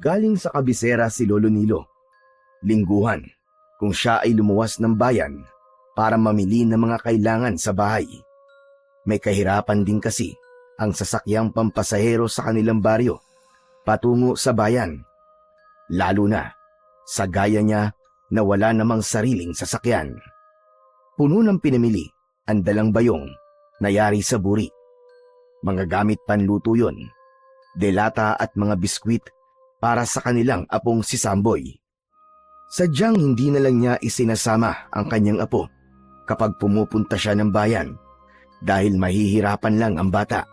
Galing sa kabisera si Lolo Nilo. Lingguhan, kung siya ay lumuwas ng bayan para mamili ng mga kailangan sa bahay. May kahirapan din kasi ang sasakyang pampasahero sa kanilang baryo patungo sa bayan. Lalo na sa gaya niya na wala namang sariling sasakyan. Puno ng pinamili ang dalang bayong na yari sa buri. Mga gamit panluto yon, delata at mga biskwit para sa kanilang apong si Samboy. Sadyang hindi na lang niya isinasama ang kanyang apo kapag pumupunta siya ng bayan dahil mahihirapan lang ang bata.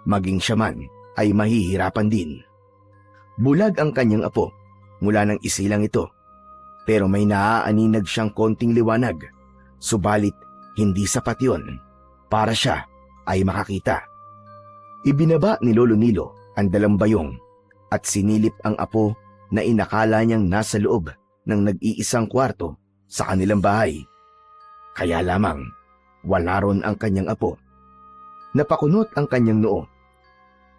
Maging siya man ay mahihirapan din. Bulag ang kanyang apo mula ng isilang ito, pero may naaaninag siyang konting liwanag, subalit hindi sapat yun para siya ay makakita. Ibinaba ni Lolo Nilo ang dalang bayong at sinilip ang apo na inakala niyang nasa loob ng nag-iisang kwarto sa kanilang bahay. Kaya lamang wala ron ang kanyang apo. Napakunot ang kanyang noo.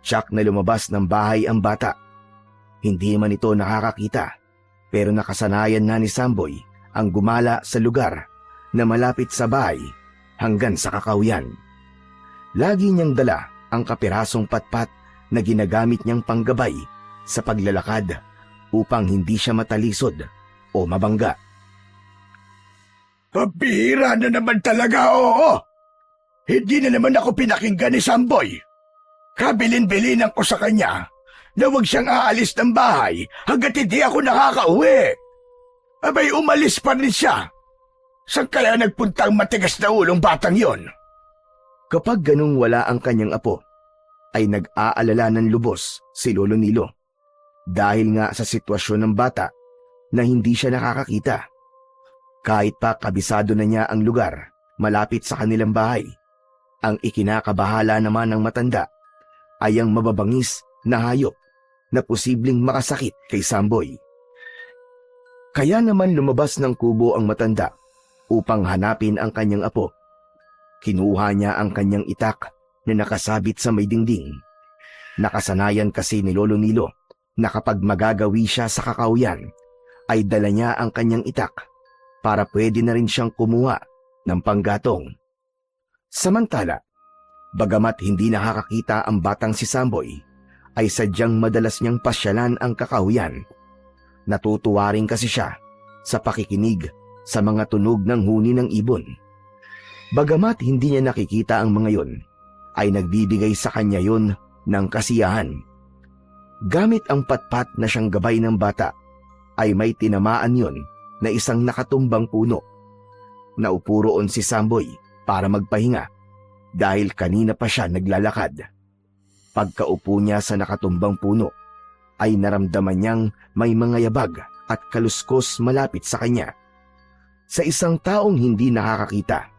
Tiyak na lumabas ng bahay ang bata. Hindi man ito nakakakita, pero nakasanayan na ni Samboy ang gumala sa lugar na malapit sa bahay hanggang sa kakawyan. Lagi niyang dala ang kapirasong patpat na ginagamit niyang panggabay sa paglalakad upang hindi siya matalisod o mabangga. Pabihira na naman talaga, oo. Hindi na naman ako pinakinggan ni Samboy. Kabilin-bilinan ko sa kanya na huwag siyang aalis ng bahay hanggat hindi ako nakakauwi. Abay, umalis pa rin siya. Saan kaya nagpunta ang matigas na ulong batang yon? Kapag ganung wala ang kanyang apo, ay nag-aalala ng lubos si Lolo Nilo dahil nga sa sitwasyon ng bata na hindi siya nakakakita. Kahit pa kabisado na niya ang lugar malapit sa kanilang bahay, ang ikinakabahala naman ng matanda ay ang mababangis na hayop na posibleng makasakit kay Samboy. Kaya naman lumabas ng kubo ang matanda upang hanapin ang kanyang apo. Kinuha niya ang kanyang itak na nakasabit sa may dingding. Nakasanayan kasi ni Lolo Nilo na kapag magagawi siya sa kakawyan, ay dala niya ang kanyang itak para pwede na rin siyang kumuha ng panggatong. Samantala, bagamat hindi nakakakita ang batang si Samboy, ay sadyang madalas niyang pasyalan ang kakawyan. Natutuwa rin kasi siya sa pakikinig sa mga tunog ng huni ng ibon. Bagamat hindi niya nakikita ang mga yon, ay nagbibigay sa kanya yon ng kasiyahan. Gamit ang patpat na siyang gabay ng bata, ay may tinamaan yon na isang nakatumbang puno. Naupo roon si Samboy para magpahinga dahil kanina pa siya naglalakad. Pagkaupo niya sa nakatumbang puno, ay naramdaman niyang may mga yabag at kaluskos malapit sa kanya. Sa isang taong hindi nakakakita,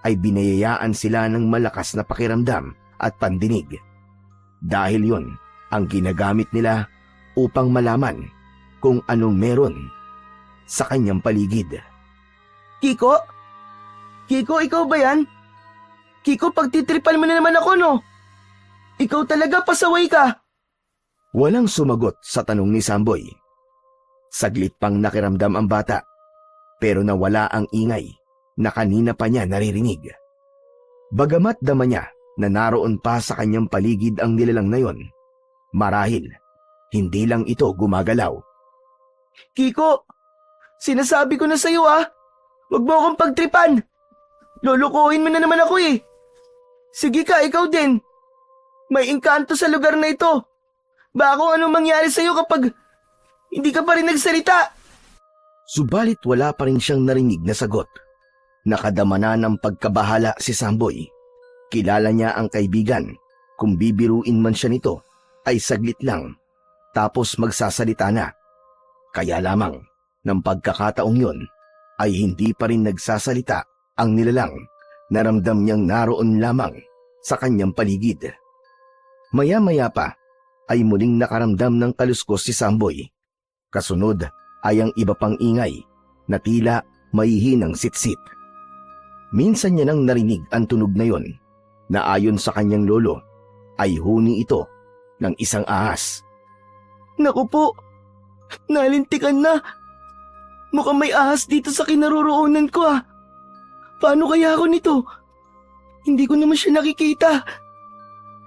ay binayayaan sila ng malakas na pakiramdam at pandinig. Dahil yon ang ginagamit nila upang malaman kung anong meron sa kanyang paligid. Kiko? Kiko, ikaw ba yan? Kiko, pagtitripan mo na naman ako, no? Ikaw talaga, pasaway ka. Walang sumagot sa tanong ni Samboy. Saglit pang nakiramdam ang bata, pero nawala ang ingay na kanina pa niya naririnig. Bagamat dama niya na naroon pa sa kanyang paligid ang nilalang na yon, marahil hindi lang ito gumagalaw. Kiko, sinasabi ko na sa'yo huwag mo akong pagtripan. Lulukuhin mo na naman ako eh. Sige ka, ikaw din. May engkanto sa lugar na ito. Baka kung anong mangyari sa'yo kapag hindi ka pa rin nagsalita. Subalit wala pa rin siyang narinig na sagot. Nakadama na ng pagkabahala si Samboy. Kilala niya ang kaibigan. Kung bibiruin man siya nito, ay saglit lang, tapos magsasalita na. Kaya lamang, ng pagkakataong yon, ay hindi pa rin nagsasalita ang nilalang. Naramdam niyang naroon lamang sa kanyang paligid. Maya-maya pa, ay muling nakaramdam ng kaluskos si Samboy. Kasunod ay ang iba pang ingay na tila mahihinang sitsit. Minsan niya nang narinig ang tunog na yon, na ayon sa kanyang lolo ay huni ito ng isang ahas. Naku po, nalintikan na. Mukhang may ahas dito sa kinaroroonan ko ah. Paano kaya ako nito? Hindi ko naman siya nakikita.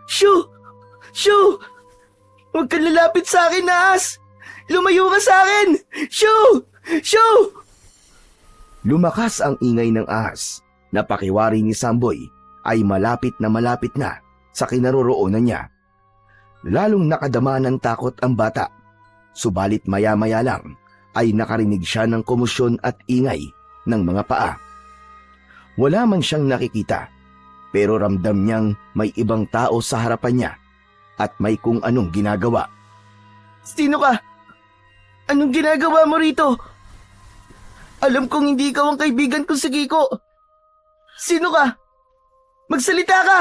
Shoo! Shoo! Huwag kang lalapit sa akin, ahas! Lumayo ka sa akin! Shoo! Shoo! Lumakas ang ingay ng ahas na pakiwari ni Samboy ay malapit na sa kinaroroonan niya. Lalong nakadama ng takot ang bata, subalit maya-maya lang ay nakarinig siya ng komosyon at ingay ng mga paa. Wala man siyang nakikita, pero ramdam niyang may ibang tao sa harapan niya at may kung anong ginagawa. Sino ka? Anong ginagawa mo rito? Alam kong hindi ikaw ang kaibigan ko si Kiko. Sino ka? Magsalita ka!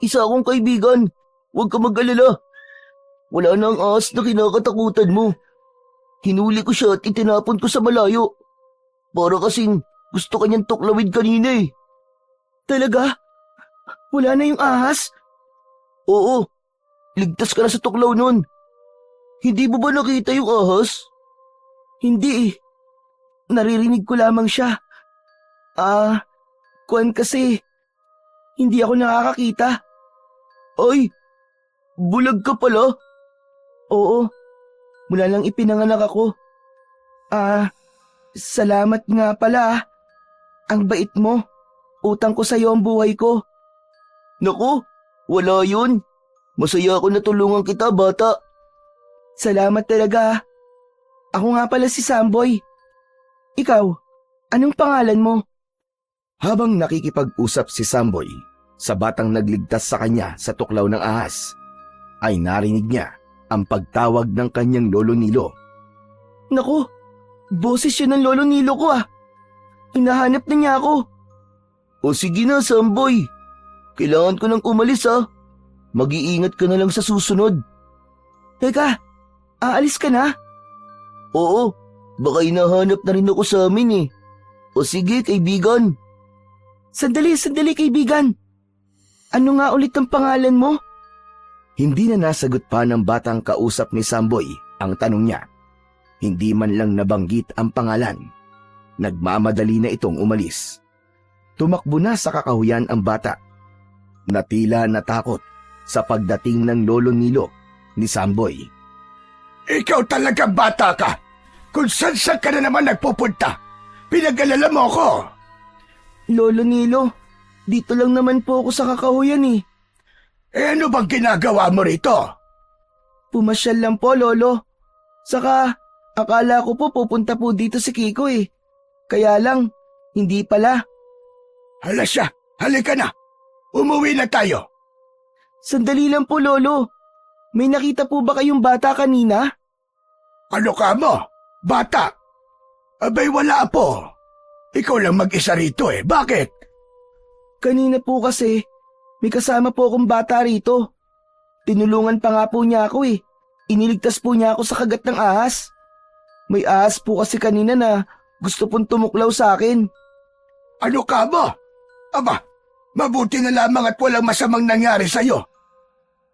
Isa akong kaibigan. Huwag ka mag-alala. Wala na ang ahas na kinakatakutan mo. Hinuli ko siya at itinapon ko sa malayo. Para kasing gusto kanyang tuklawin kanina eh. Talaga? Wala na yung ahas? Oo. Ligtas ka na sa tuklaw nun. Hindi mo ba nakita yung ahas? Hindi eh. Naririnig ko lamang siya. Kuwan kasi. Hindi ako nakakakita. Ay, bulag ka pala. Oo, mula lang ipinanganak ako. Salamat nga pala ah. Ang bait mo. Utang ko sa'yo ang buhay ko. Naku, wala yun. Masaya ako na tulungan kita, bata. Salamat talaga ah. Ako nga pala si Samboy. Ikaw, anong pangalan mo? Habang nakikipag-usap si Samboy sa batang nagligtas sa kanya sa tuklaw ng ahas, ay narinig niya ang pagtawag ng kanyang lolo Nilo. Naku, boses yun ng lolo Nilo ko ah. Hinahanap na niya ako. O sige na, Samboy. Kailangan ko nang umalis ah. Mag-iingat ka na lang sa susunod. Teka, aalis ka na? Oo, baka hinahanap na rin ako sa amin eh. O sige, kaibigan. Sandali kaibigan. Ano nga ulit ang pangalan mo? Hindi na nasagot pa ng batang kausap ni Samboy ang tanong niya. Hindi man lang nabanggit ang pangalan. Nagmamadali na itong umalis. Tumakbo na sa kakahuyan ang bata. Natila natakot sa pagdating ng lolo Nilo ni Samboy. Ikaw talaga bata ka. Kung saan ka na naman nagpupunta. Pinag-alala mo ako. Lolo Nilo, dito lang naman po ako sa kakahuyan eh. Eh ano bang ginagawa mo rito? Pumasyal lang po, Lolo. Saka, akala ko po pupunta po dito si Kiko eh. Kaya lang, hindi pala. Hala siya, halika na. Umuwi na tayo. Sandali lang po, Lolo. May nakita po ba kayong bata kanina? Ano ka mo? Bata? Abay wala po. Ikaw lang mag-isa rito eh. Bakit? Kanina po kasi, may kasama po akong bata rito. Tinulungan pa nga po niya ako eh. Iniligtas po niya ako sa kagat ng ahas. May ahas po kasi kanina na gusto pong tumuklaw sa akin. Ano ka mo? Aba, mabuti na lamang at walang masamang nangyari sa'yo.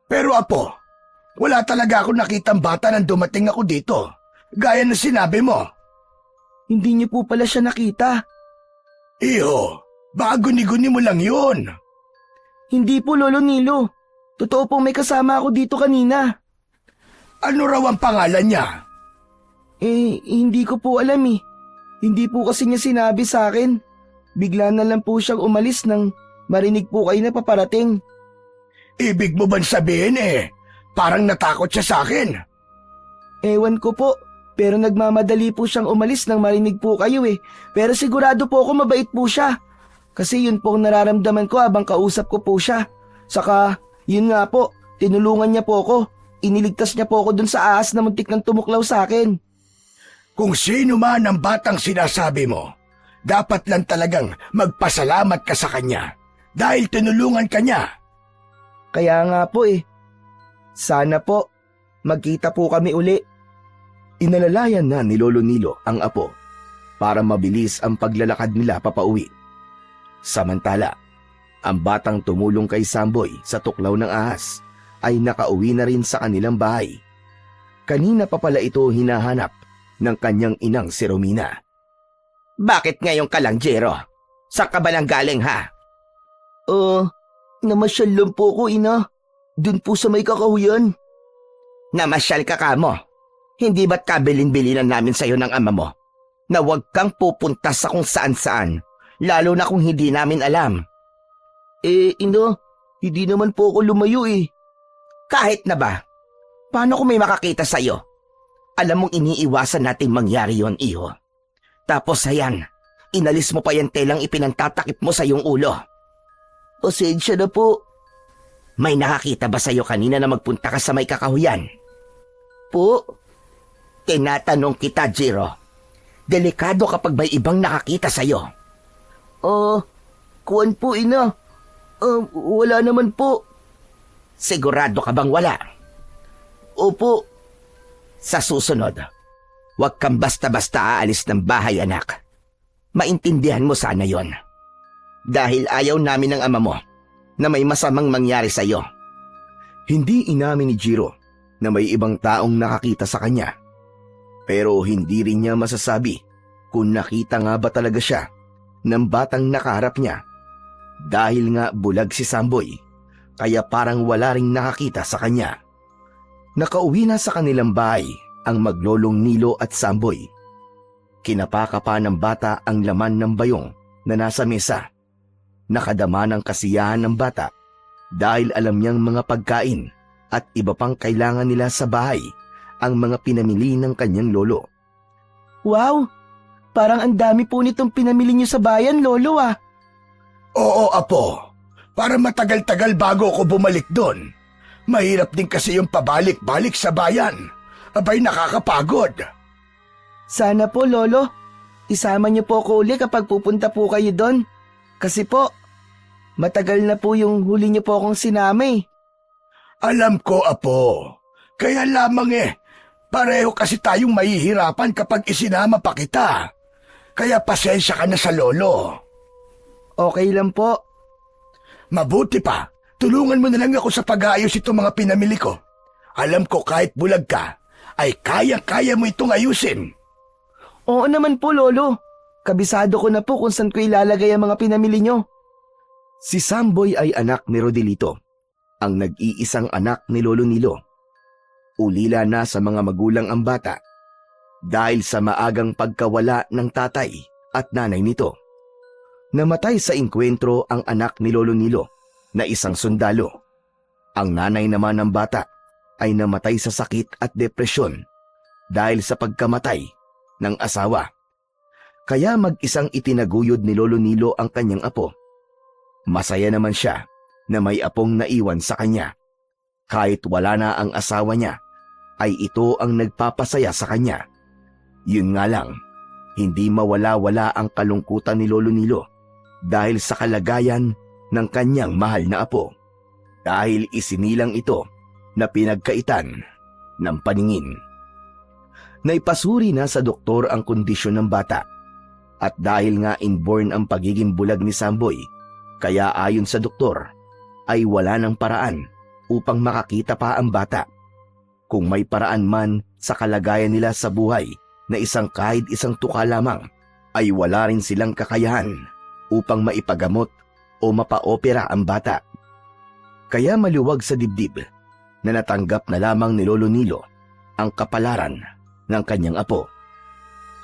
Pero apo, wala talaga ako nakitang bata nang dumating ako dito. Gaya na sinabi mo. Hindi niyo po pala siya nakita. Iho, baka guni-guni mo lang yun. Hindi po, Lolo Nilo. Totoo pong may kasama ako dito kanina. Ano raw ang pangalan niya? Hindi ko po alam eh. Hindi po kasi niya sinabi sa akin. Bigla na lang po siyang umalis nang marinig po kayo na paparating. Ibig mo bang sabihin parang natakot siya sa akin? Ewan ko po, pero nagmamadali po siyang umalis nang marinig po kayo eh. Pero sigurado po ako mabait po siya. Kasi yun po ang nararamdaman ko habang kausap ko po siya. Saka, yun nga po, tinulungan niya po ako. Iniligtas niya po ako dun sa ahas na muntik nang tumuklaw sa akin. Kung sino man ang batang sinasabi mo, dapat lang talagang magpasalamat ka sa kanya dahil tinulungan ka niya. Kaya nga po eh. Sana po, magkita po kami uli. Inalalayan na ni Lolo Nilo ang apo para mabilis ang paglalakad nila papauwi. Samantala, ang batang tumulong kay Samboy sa tuklaw ng ahas ay nakauwi na rin sa kanilang bahay. Kanina pa pala ito hinahanap ng kanyang inang si Romina. Bakit ngayon ka lang, Jero? Saan ka ba nang galing, ha? Namasyal lang po ko, ina. Dun po sa may kakahuyan. Namasyal ka mo. Hindi ba't kabilin-bilinan namin sa'yo ng ama mo na huwag kang pupunta sa kung saan-saan, lalo na kung hindi namin alam? Ina, hindi naman po ako lumayo eh. Kahit na ba? Paano kung may makakita sa'yo? Alam mong iniiwasan nating mangyari yon, iho. Tapos ayan, inalis mo pa yung telang ipinantatakip mo sa iyong ulo. Pasensya na po. May nakakita ba sa'yo kanina na magpunta ka sa may kakahuyan? Po? Tinatanong kita, Jiro. Delikado kapag may ibang nakakita sa'yo. Kuwan po, ina. Wala naman po. Sigurado ka bang wala? Opo. Sa susunod, huwag kang basta-basta aalis ng bahay, anak. Maintindihan mo sana yon. Dahil ayaw namin ng ama mo na may masamang mangyari sa'yo. Hindi inamin ni Jiro na may ibang taong nakakita sa kanya. Pero hindi rin niya masasabi kung nakita nga ba talaga siya ng batang nakaharap niya. Dahil nga bulag si Samboy, kaya parang wala ring nakakita sa kanya. Nakauwi na sa kanilang bahay ang maglolong Nilo at Samboy. Kinapaka pa ng bata ang laman ng bayong na nasa mesa. Nakadama ng kasiyahan ng bata dahil alam niyang mga pagkain at iba pang kailangan nila sa bahay ang mga pinamili ng kanyang lolo. Wow! Parang ang dami po nitong pinamili niyo sa bayan, lolo ah. Oo, apo. Para matagal-tagal bago ako bumalik doon. Mahirap din kasi yung pabalik-balik sa bayan. Abay, nakakapagod. Sana po, lolo. Isama niyo po ako uli kapag pupunta po kayo doon. Kasi po, matagal na po yung huli niyo po akong sinama eh. Alam ko, apo. Kaya lamang pareho kasi tayong mahihirapan kapag isinama pa kita. Kaya pasensya ka na sa lolo. Okay lang po. Mabuti pa, tulungan mo na lang ako sa pag-aayos itong mga pinamili ko. Alam ko kahit bulag ka, ay kaya-kaya mo itong ayusin. Oo naman po, lolo. Kabisado ko na po kung saan ko ilalagay ang mga pinamili niyo. Si Samboy ay anak ni Rodelito, ang nag-iisang anak ni Lolo Nilo. Ulila na sa mga magulang ang bata dahil sa maagang pagkawala ng tatay at nanay nito. Namatay sa inkwentro ang anak ni Lolo Nilo na isang sundalo. Ang nanay naman ng bata ay namatay sa sakit at depresyon dahil sa pagkamatay ng asawa. Kaya mag-isang itinaguyod ni Lolo Nilo ang kanyang apo. Masaya naman siya na may apong naiwan sa kanya. Kahit wala na ang asawa niya, ay ito ang nagpapasaya sa kanya. Yun nga lang, hindi mawala-wala ang kalungkutan ni Lolo Nilo dahil sa kalagayan ng kanyang mahal na apo. Dahil isinilang ito na pinagkaitan ng paningin. Naipasuri na sa doktor ang kondisyon ng bata. At dahil nga inborn ang pagiging bulag ni Samboy, kaya ayon sa doktor, ay wala ng paraan upang makakita pa ang bata. Kung may paraan man sa kalagayan nila sa buhay na kahit isang tuka lamang, ay wala rin silang kakayahan upang maipagamot o mapa-opera ang bata. Kaya maluwag sa dibdib na natanggap na lamang ni Lolo Nilo ang kapalaran ng kanyang apo.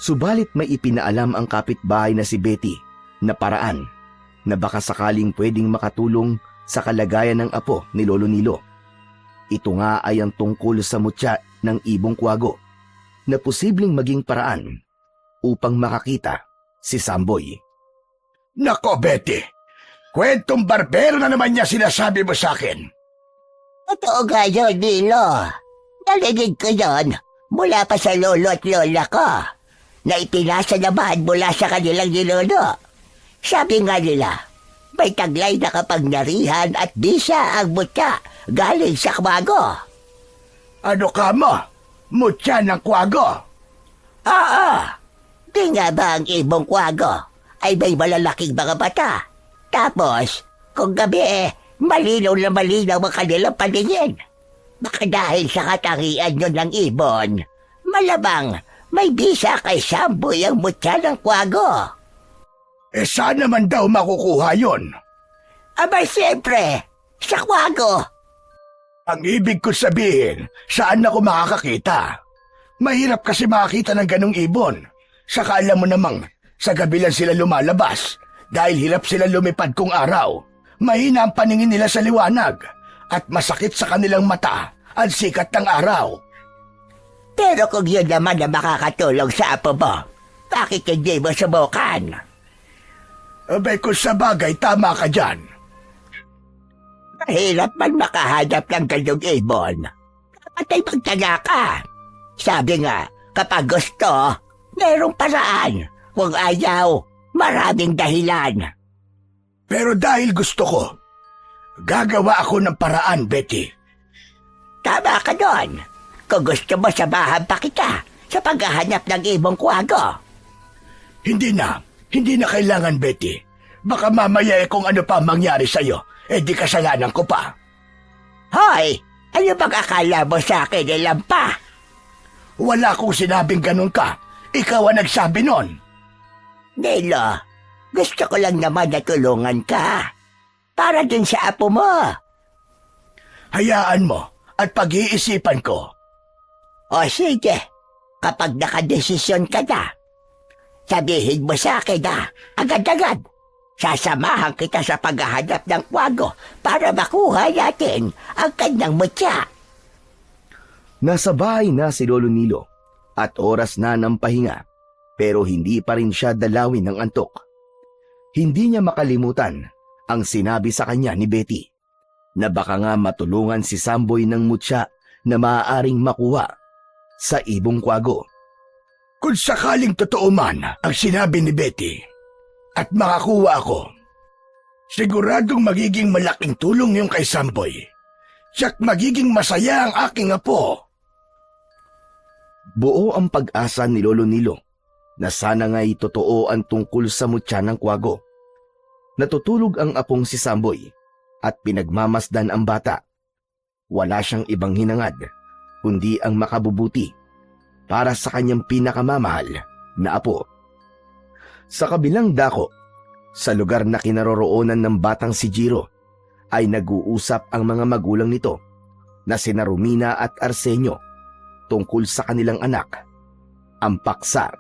Subalit may ipinaalam ang kapitbahay na si Betty na paraan na baka sakaling pwedeng makatulong sa kalagayan ng apo ni Lolo Nilo. Ito nga ay ang tungkol sa mutya ng ibong kwago na posibleng maging paraan upang makakita si Samboy. Nako, Betty! Kwentong barbero na naman niya sinasabi mo sa akin. Totoo nga yun, Nilo. Narinig ko yun mula pa sa lolo at lola ko na ipinasa naman mula sa kanilang nilono. Sabi nga nila, may taglay na kapangyarihan at bisa ang mutya galing sa kwago. Ano ka mo? Mutya ng kwago? Oo, di nga ba ang ibong kwago ay may malalaking mga mata? Tapos, kung gabi Malinaw na malinaw ang kanilang paningin. Baka dahil sa katangian nyo ng ibon, malamang may bisa kay Samboy ang mutya ng kwago. Saan naman daw makukuha yon? Aba siyempre, sa kwago. Ang ibig ko sabihin, saan ako makakakita? Mahirap kasi makakita ng ganong ibon. Saka alam mo namang, sa gabi lang sila lumalabas dahil hirap sila lumipad kung araw. Mahina ang paningin nila sa liwanag at masakit sa kanilang mata ang sikat ng araw. Pero kung yun naman na makakatulong sa apo mo, bakit hindi mo subukan? Abay kung sa bagay, tama ka dyan. Mahirap man makahanap ng ganyong ibon. Dapat ay magtaga ka. Sabi nga, kapag gusto, merong paraan. Kung ayaw, maraming dahilan. Pero dahil gusto ko, gagawa ako ng paraan, Betty. Tama ka doon. Kung gusto mo, samahan pa kita sa paghahanap ng ibong kwago. Hindi na kailangan, Betty. Baka mamaya kung ano pa mangyari sa'yo, di kasalanan ko pa. Hoy! Ano bang akala mo sa akin, Lampa? Wala akong sinabing ganun ka. Ikaw ang nagsabi nun. Nelo, gusto ko lang naman na tulungan ka. Para din sa apo mo. Hayaan mo at pag-iisipan ko. O sige, kapag nakadesisyon ka na, sabihin mo sa akin na agad-agad. Sasamahan kita sa paghahanap ng kwago para makuha natin ang kanyang mutya. Nasa bahay na si Lolo Nilo at oras na ng pahinga pero hindi pa rin siya dalawin ng antok. Hindi niya makalimutan ang sinabi sa kanya ni Betty na baka nga matulungan si Samboy ng mutya na maaaring makuha sa ibong kwago. Kung sakaling totoo man ang sinabi ni Betty at makakuha ako, siguradong magiging malaking tulong yung kay Samboy. Tiyak magiging masaya ang aking apo. Buo ang pag-asa ni Lolo Nilo na sana nga'y totoo ang tungkol sa mutya ng kwago. Natutulog ang apong si Samboy at pinagmamasdan ang bata. Wala siyang ibang hinangad kundi ang makabubuti para sa kanyang pinakamamahal na apo. Sa kabilang dako, sa lugar na kinaroroonan ng batang si Jiro, ay nag-uusap ang mga magulang nito na sina Romina at Arsenio tungkol sa kanilang anak, ang paksa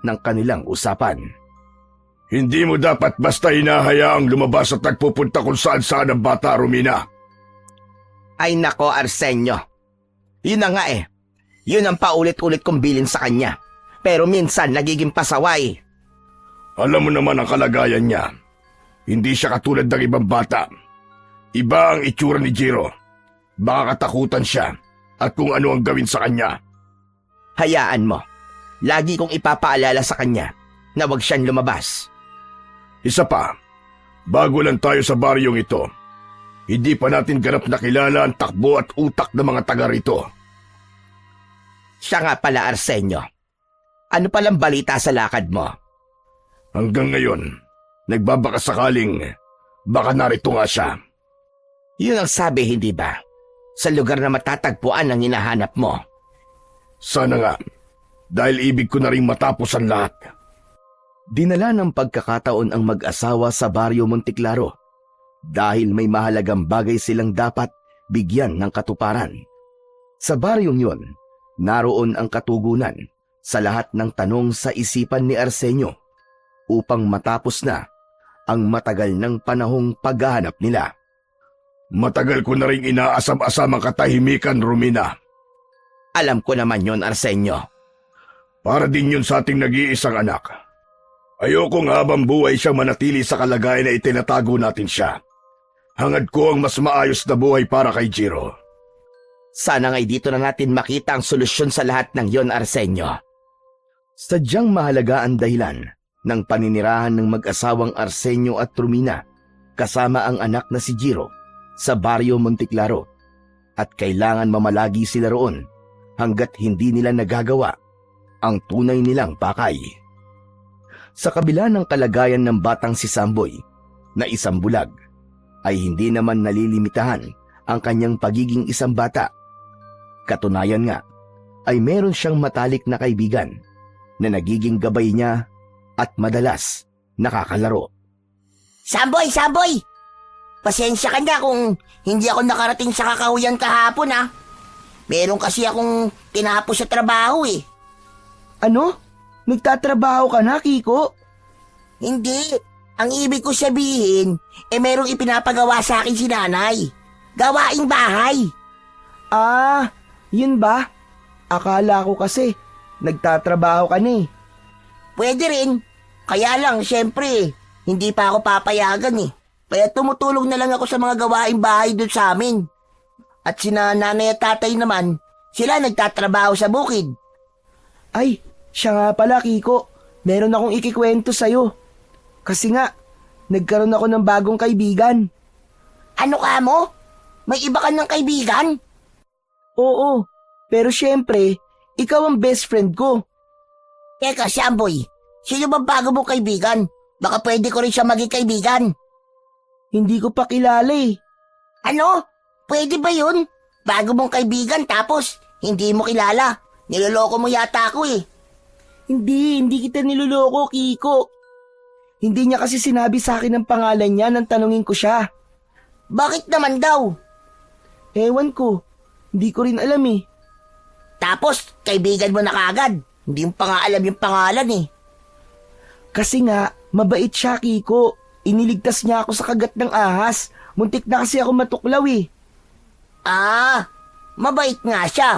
ng kanilang usapan. Hindi mo dapat basta hinahayaang lumabas at nagpupunta kung saan-saan ang bata, Romina. Ay nako, Arsenio. Yun na nga eh. Yun ang paulit-ulit kong bilin sa kanya. Pero minsan nagiging pasaway. Alam mo naman ang kalagayan niya. Hindi siya katulad ng ibang bata. Iba ang itsura ni Jiro. Baka katakutan siya at kung ano ang gawin sa kanya. Hayaan mo. Lagi kong ipapaalala sa kanya na huwag siyang lumabas. Isa pa, bago lang tayo sa baryong ito, hindi pa natin ganap na kilala ang takbo at utak ng mga taga rito. Siya nga pala, Arsenio. Ano palang balita sa lakad mo? Hanggang ngayon, nagbabakasakaling baka narito nga siya. Yun ang sabi, hindi ba? Sa lugar na matatagpuan ang hinahanap mo. Sana nga, dahil ibig ko na rin matapos ang lahat. Dinala ng pagkakataon ang mag-asawa sa baryo Monteclaro dahil may mahalagang bagay silang dapat bigyan ng katuparan. Sa baryong yon, naroon ang katugunan sa lahat ng tanong sa isipan ni Arsenio upang matapos na ang matagal ng panahong paghahanap nila. Matagal ko na rin inaasam-asam ang katahimikan, Romina. Alam ko naman yon, Arsenio. Para din yun sa ating nag-iisang anak. Ayokong habang buhay siyang manatili sa kalagayan na itinatago natin siya. Hangad ko ang mas maayos na buhay para kay Jiro. Sana nga'y dito na natin makita ang solusyon sa lahat ng yon, Arsenio. Sadyang mahalaga ang dahilan ng paninirahan ng mag-asawang Arsenio at Romina kasama ang anak na si Jiro sa baryo Monteclaro at kailangan mamalagi sila roon hanggat hindi nila nagagawa ang tunay nilang pakay. Sa kabila ng kalagayan ng batang si Samboy na isang bulag, ay hindi naman nalilimitahan ang kanyang pagiging isang bata. Katunayan nga, ay meron siyang matalik na kaibigan na nagiging gabay niya at madalas nakakalaro. Samboy! Samboy! Pasensya ka na kung hindi ako nakarating sa kakahuyan kahapon ha. Meron kasi akong tinapos sa trabaho eh. Ano? Nagtatrabaho ka na, Kiko? Hindi. Ang ibig ko sabihin, merong ipinapagawa sa akin si nanay. Gawaing bahay. Ah, yun ba? Akala ko kasi, nagtatrabaho ka na eh. Pwede rin. Kaya lang, syempre, hindi pa ako papayagan eh. Kaya tumutulong na lang ako sa mga gawaing bahay doon sa amin. At sina nanay at tatay naman, sila nagtatrabaho sa bukid. Ay, siya nga pala, Kiko. Meron akong ikikwento sa'yo. Kasi nga, nagkaroon ako ng bagong kaibigan. Ano ka mo? May iba ka ng kaibigan? Oo, pero syempre, ikaw ang best friend ko. Teka, Samboy, sino ba bago mong kaibigan? Baka pwede ko rin siya maging kaibigan. Hindi ko pa kilala eh. Ano? Pwede ba yun? Bago mong kaibigan tapos hindi mo kilala. Niloloko mo yata ako eh. Hindi kita niloloko, Kiko. Hindi niya kasi sinabi sa akin ang pangalan niya nang tanungin ko siya. Bakit naman daw? Ewan ko, hindi ko rin alam eh. Tapos, kaibigan mo na kaagad. Hindi mo pa nga alam yung pangalan eh. Kasi nga, mabait siya, Kiko. Iniligtas niya ako sa kagat ng ahas. Muntik na kasi ako matuklaw eh. Ah, mabait nga siya.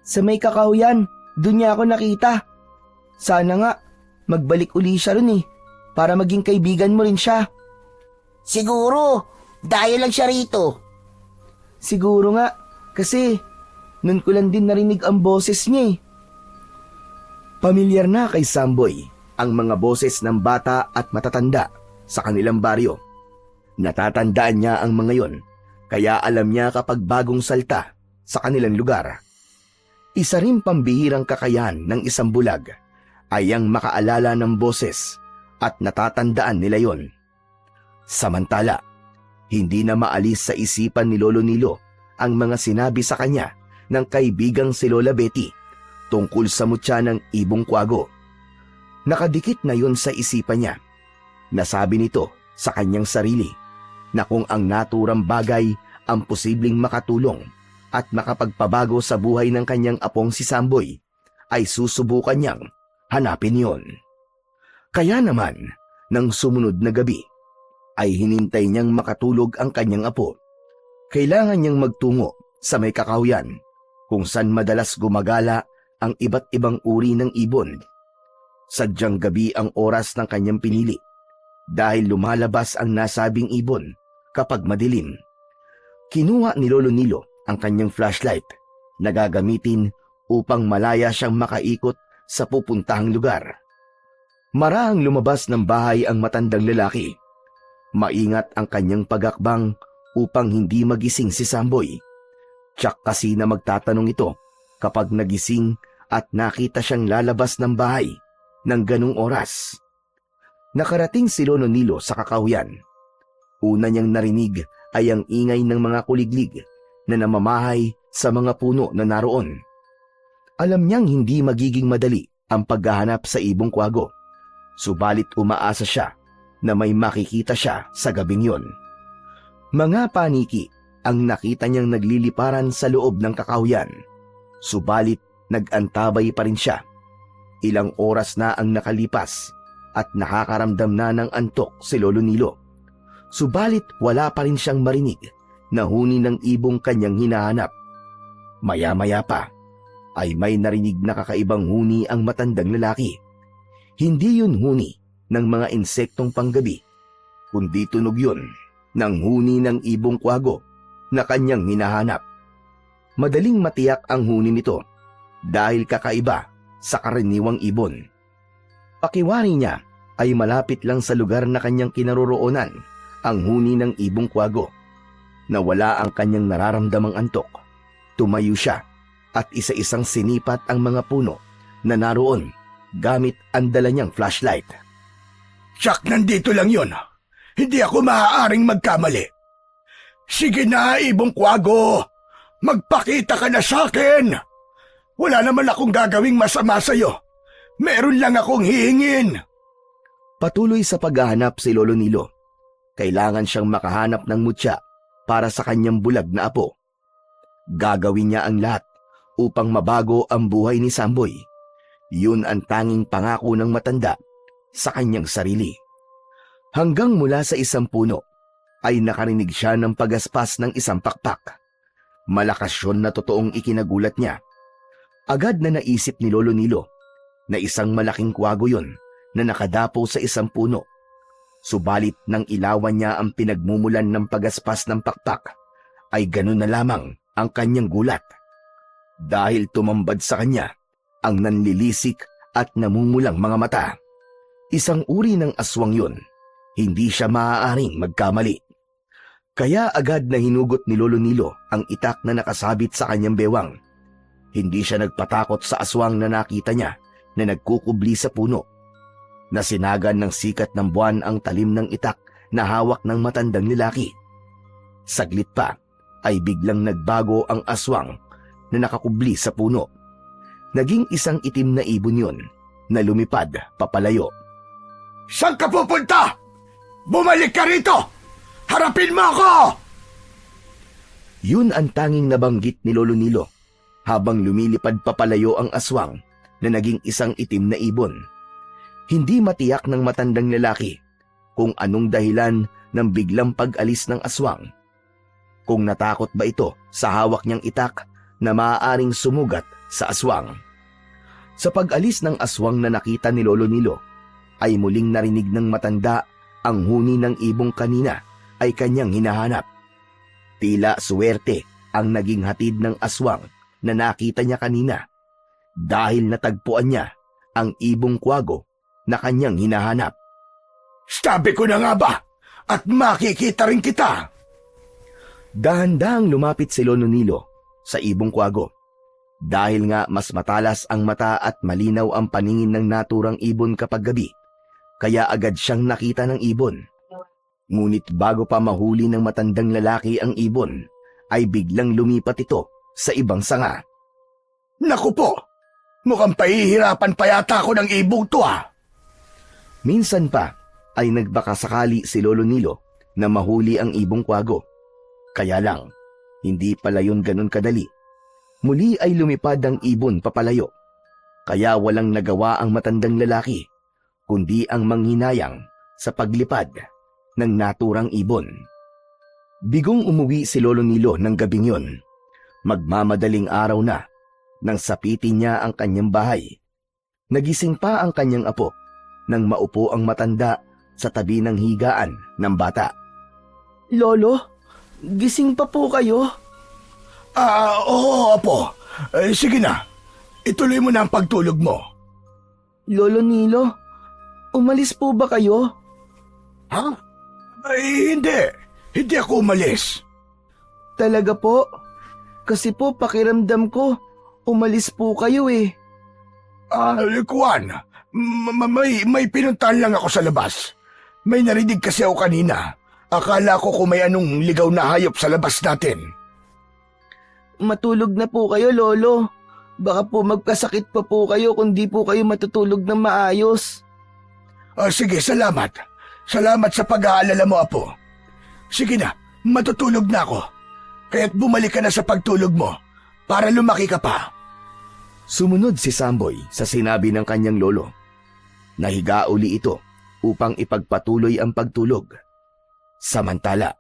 Sa may kakahuyan, doon niya ako nakita. Sana nga, magbalik uli siya ron eh. Para maging kaibigan mo rin siya. Siguro, dahil lang siya rito. Siguro nga, kasi nun ko lang din narinig ang boses niya eh. Pamilyar na kay Samboy ang mga boses ng bata at matatanda sa kanilang baryo. Natatandaan niya ang mga yon, kaya alam niya kapag bagong salta sa kanilang lugar. Isa rin pambihirang kakayahan ng isang bulag ay ang makaalala ng boses at natatandaan nila yon. Samantala, hindi na maalis sa isipan ni Lolo Nilo ang mga sinabi sa kanya ng kaibigang si Lola Betty tungkol sa mutya ng ibong kwago. Nakadikit na yon sa isipan niya. Nasabi nito sa kanyang sarili na kung ang naturang bagay ang posibleng makatulong at makapagpabago sa buhay ng kanyang apong si Samboy, ay susubukan niyang hanapin yon. Kaya naman, nang sumunod na gabi, ay hinintay niyang makatulog ang kanyang apo. Kailangan niyang magtungo sa may kakahuyan kung saan madalas gumagala ang iba't ibang uri ng ibon. Sadyang gabi ang oras ng kanyang pinili dahil lumalabas ang nasabing ibon kapag madilim. Kinuha ni Lolo Nilo ang kanyang flashlight na gagamitin upang malaya siyang makaikot sa pupuntahang lugar. Marahang lumabas ng bahay ang matandang lalaki. Maingat ang kanyang pagakbang upang hindi magising si Samboy. Tiyak kasi na magtatanong ito kapag nagising at nakita siyang lalabas ng bahay ng ganung oras. Nakarating si Lolo Nilo sa kakahuyan. Una niyang narinig ay ang ingay ng mga kuliglig na namamahay sa mga puno na naroon. Alam niyang hindi magiging madali ang paghahanap sa ibong kwago, subalit umaasa siya na may makikita siya sa gabing yon. Mga paniki ang nakita niyang nagliliparan sa loob ng kakahuyan, subalit nag-antabay pa rin siya. Ilang oras na ang nakalipas at nakakaramdam na ng antok si Lolo Nilo. Subalit wala pa rin siyang marinig na huni ng ibong kanyang hinahanap. Maya-maya pa ay may narinig na kakaibang huni ang matandang lalaki. Hindi yun huni ng mga insektong panggabi, kundi tunog yun ng huni ng ibong kwago na kanyang hinahanap. Madaling matiyak ang huni nito dahil kakaiba sa karaniwang ibon. Pakiwari niya ay malapit lang sa lugar na kanyang kinaroroonan ang huni ng ibong kwago. Nawala ang kanyang nararamdamang antok. Tumayo siya at isa-isang sinipat ang mga puno na naroon gamit ang dala niyang flashlight. Tsak, nandito lang yon. hindi ako maaaring magkamali. Sige na, Ibong Kwago. Magpakita ka na sa akin. Wala naman akong gagawing masama sa'yo. Meron lang akong hihingin. Patuloy sa paghahanap si Lolo Nilo. Kailangan siyang makahanap ng mutya para sa kanyang bulag na apo. Gagawin niya ang lahat upang mabago ang buhay ni Samboy. Yun ang tanging pangako ng matanda sa kanyang sarili. Hanggang mula sa isang puno ay nakarinig siya ng pagaspas ng isang pakpak. Malakas yun na totoong ikinagulat niya. Agad na naisip ni Lolo Nilo na isang malaking kwago yun na nakadapo sa isang puno. Subalit nang ilawan niya ang pinagmumulan ng pagaspas ng pakpak, ay ganun na lamang ang kanyang gulat. Dahil tumambad sa kanya ang nanlilisik at namumulang mga mata. Isang uri ng aswang yun, hindi siya maaaring magkamali. Kaya agad na hinugot ni Lolo Nilo ang itak na nakasabit sa kanyang bewang. Hindi siya nagpatakot sa aswang na nakita niya na nagkukubli sa puno. Nasinagan ng sikat ng buwan ang talim ng itak na hawak ng matandang lalaki. Saglit pa ay biglang nagbago ang aswang na nakakubli sa puno. Naging isang itim na ibon yun na lumipad papalayo. Saan ka pupunta? Bumalik ka rito! Harapin mo ako! Yun ang tanging nabanggit ni Lolo Nilo habang lumilipad papalayo ang aswang na naging isang itim na ibon. Hindi matiyak ng matandang lalaki kung anong dahilan ng biglang pag-alis ng aswang. Kung natakot ba ito sa hawak niyang itak na maaaring sumugat sa aswang. Sa pag-alis ng aswang na nakita ni Lolo Nilo, ay muling narinig ng matanda ang huni ng ibong kanina ay kanyang hinahanap. Tila suwerte ang naging hatid ng aswang na nakita niya kanina dahil natagpuan niya ang ibong kwago na kanyang hinahanap. Sabi ko na nga ba? At makikita rin kita! Dahan-dahang lumapit si Lolo Nilo sa ibong kwago. Dahil nga mas matalas ang mata at malinaw ang paningin ng naturang ibon kapag gabi, kaya agad siyang nakita ng ibon. Ngunit bago pa mahuli ng matandang lalaki ang ibon, ay biglang lumipat ito sa ibang sanga. Naku po! Mukhang pahihirapan pa yata ako ng ibong to ah! Minsan pa ay nagbakasakali si Lolo Nilo na mahuli ang ibong kwago. Kaya lang, hindi pala yun ganun kadali. Muli ay lumipad ang ibon papalayo. Kaya walang nagawa ang matandang lalaki, kundi ang manghinayang sa paglipad ng naturang ibon. Bigong umuwi si Lolo Nilo ng gabing yun. Magmamadaling araw na nang sapitin niya ang kanyang bahay. Nagising pa ang kanyang apo nang maupo ang matanda sa tabi ng higaan ng bata. Lolo, gising pa po kayo? Oo, apo. Sige na. Ituloy mo na ang pagtulog mo. Lolo Nilo, umalis po ba kayo? Ha? Ay, hindi. Hindi ako umalis. Talaga po? Kasi po pakiramdam ko, umalis po kayo eh. Kuwan, may pinuntahan lang ako sa labas. May narinig kasi ako kanina. Akala ko kung may anong ligaw na hayop sa labas natin. Matulog na po kayo, Lolo. Baka po magkasakit pa po kayo kung di po kayo matutulog ng maayos. Sige, salamat. Salamat sa pag-aalala mo, apo. Sige na, matutulog na ako. Kaya't bumalik ka na sa pagtulog mo para lumaki ka pa. Sumunod si Samboy sa sinabi ng kanyang lolo. Nahiga uli ito upang ipagpatuloy ang pagtulog. Samantala,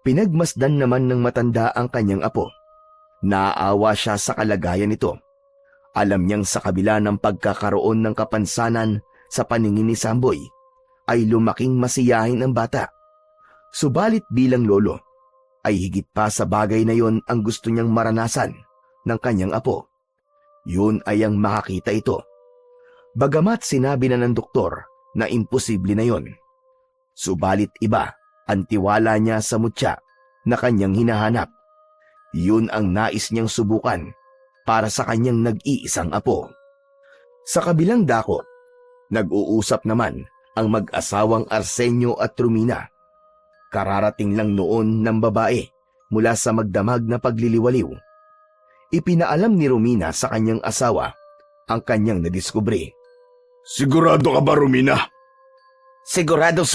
pinagmasdan naman ng matanda ang kanyang apo. Naaawa siya sa kalagayan nito. Alam niyang sa kabila ng pagkakaroon ng kapansanan sa paningin ni Samboy, ay lumaking masiyahin ang bata. Subalit bilang lolo, ay higit pa sa bagay na yon ang gusto niyang maranasan ng kanyang apo. Yun ay ang makakita ito. Bagamat sinabi na ng doktor na imposible na yon, subalit iba ang tiwala niya sa mutya na kanyang hinahanap. Yun ang nais niyang subukan para sa kanyang nag-iisang apo. Sa kabilang dako, nag-uusap naman ang mag-asawang Arsenio at Romina Kararating lang noon ng babae mula sa magdamag na pagliliwaliw. Ipinaalam ni Romina sa kanyang asawa ang kanyang nadiskubre. Sigurado ka ba, Romina? Sigurado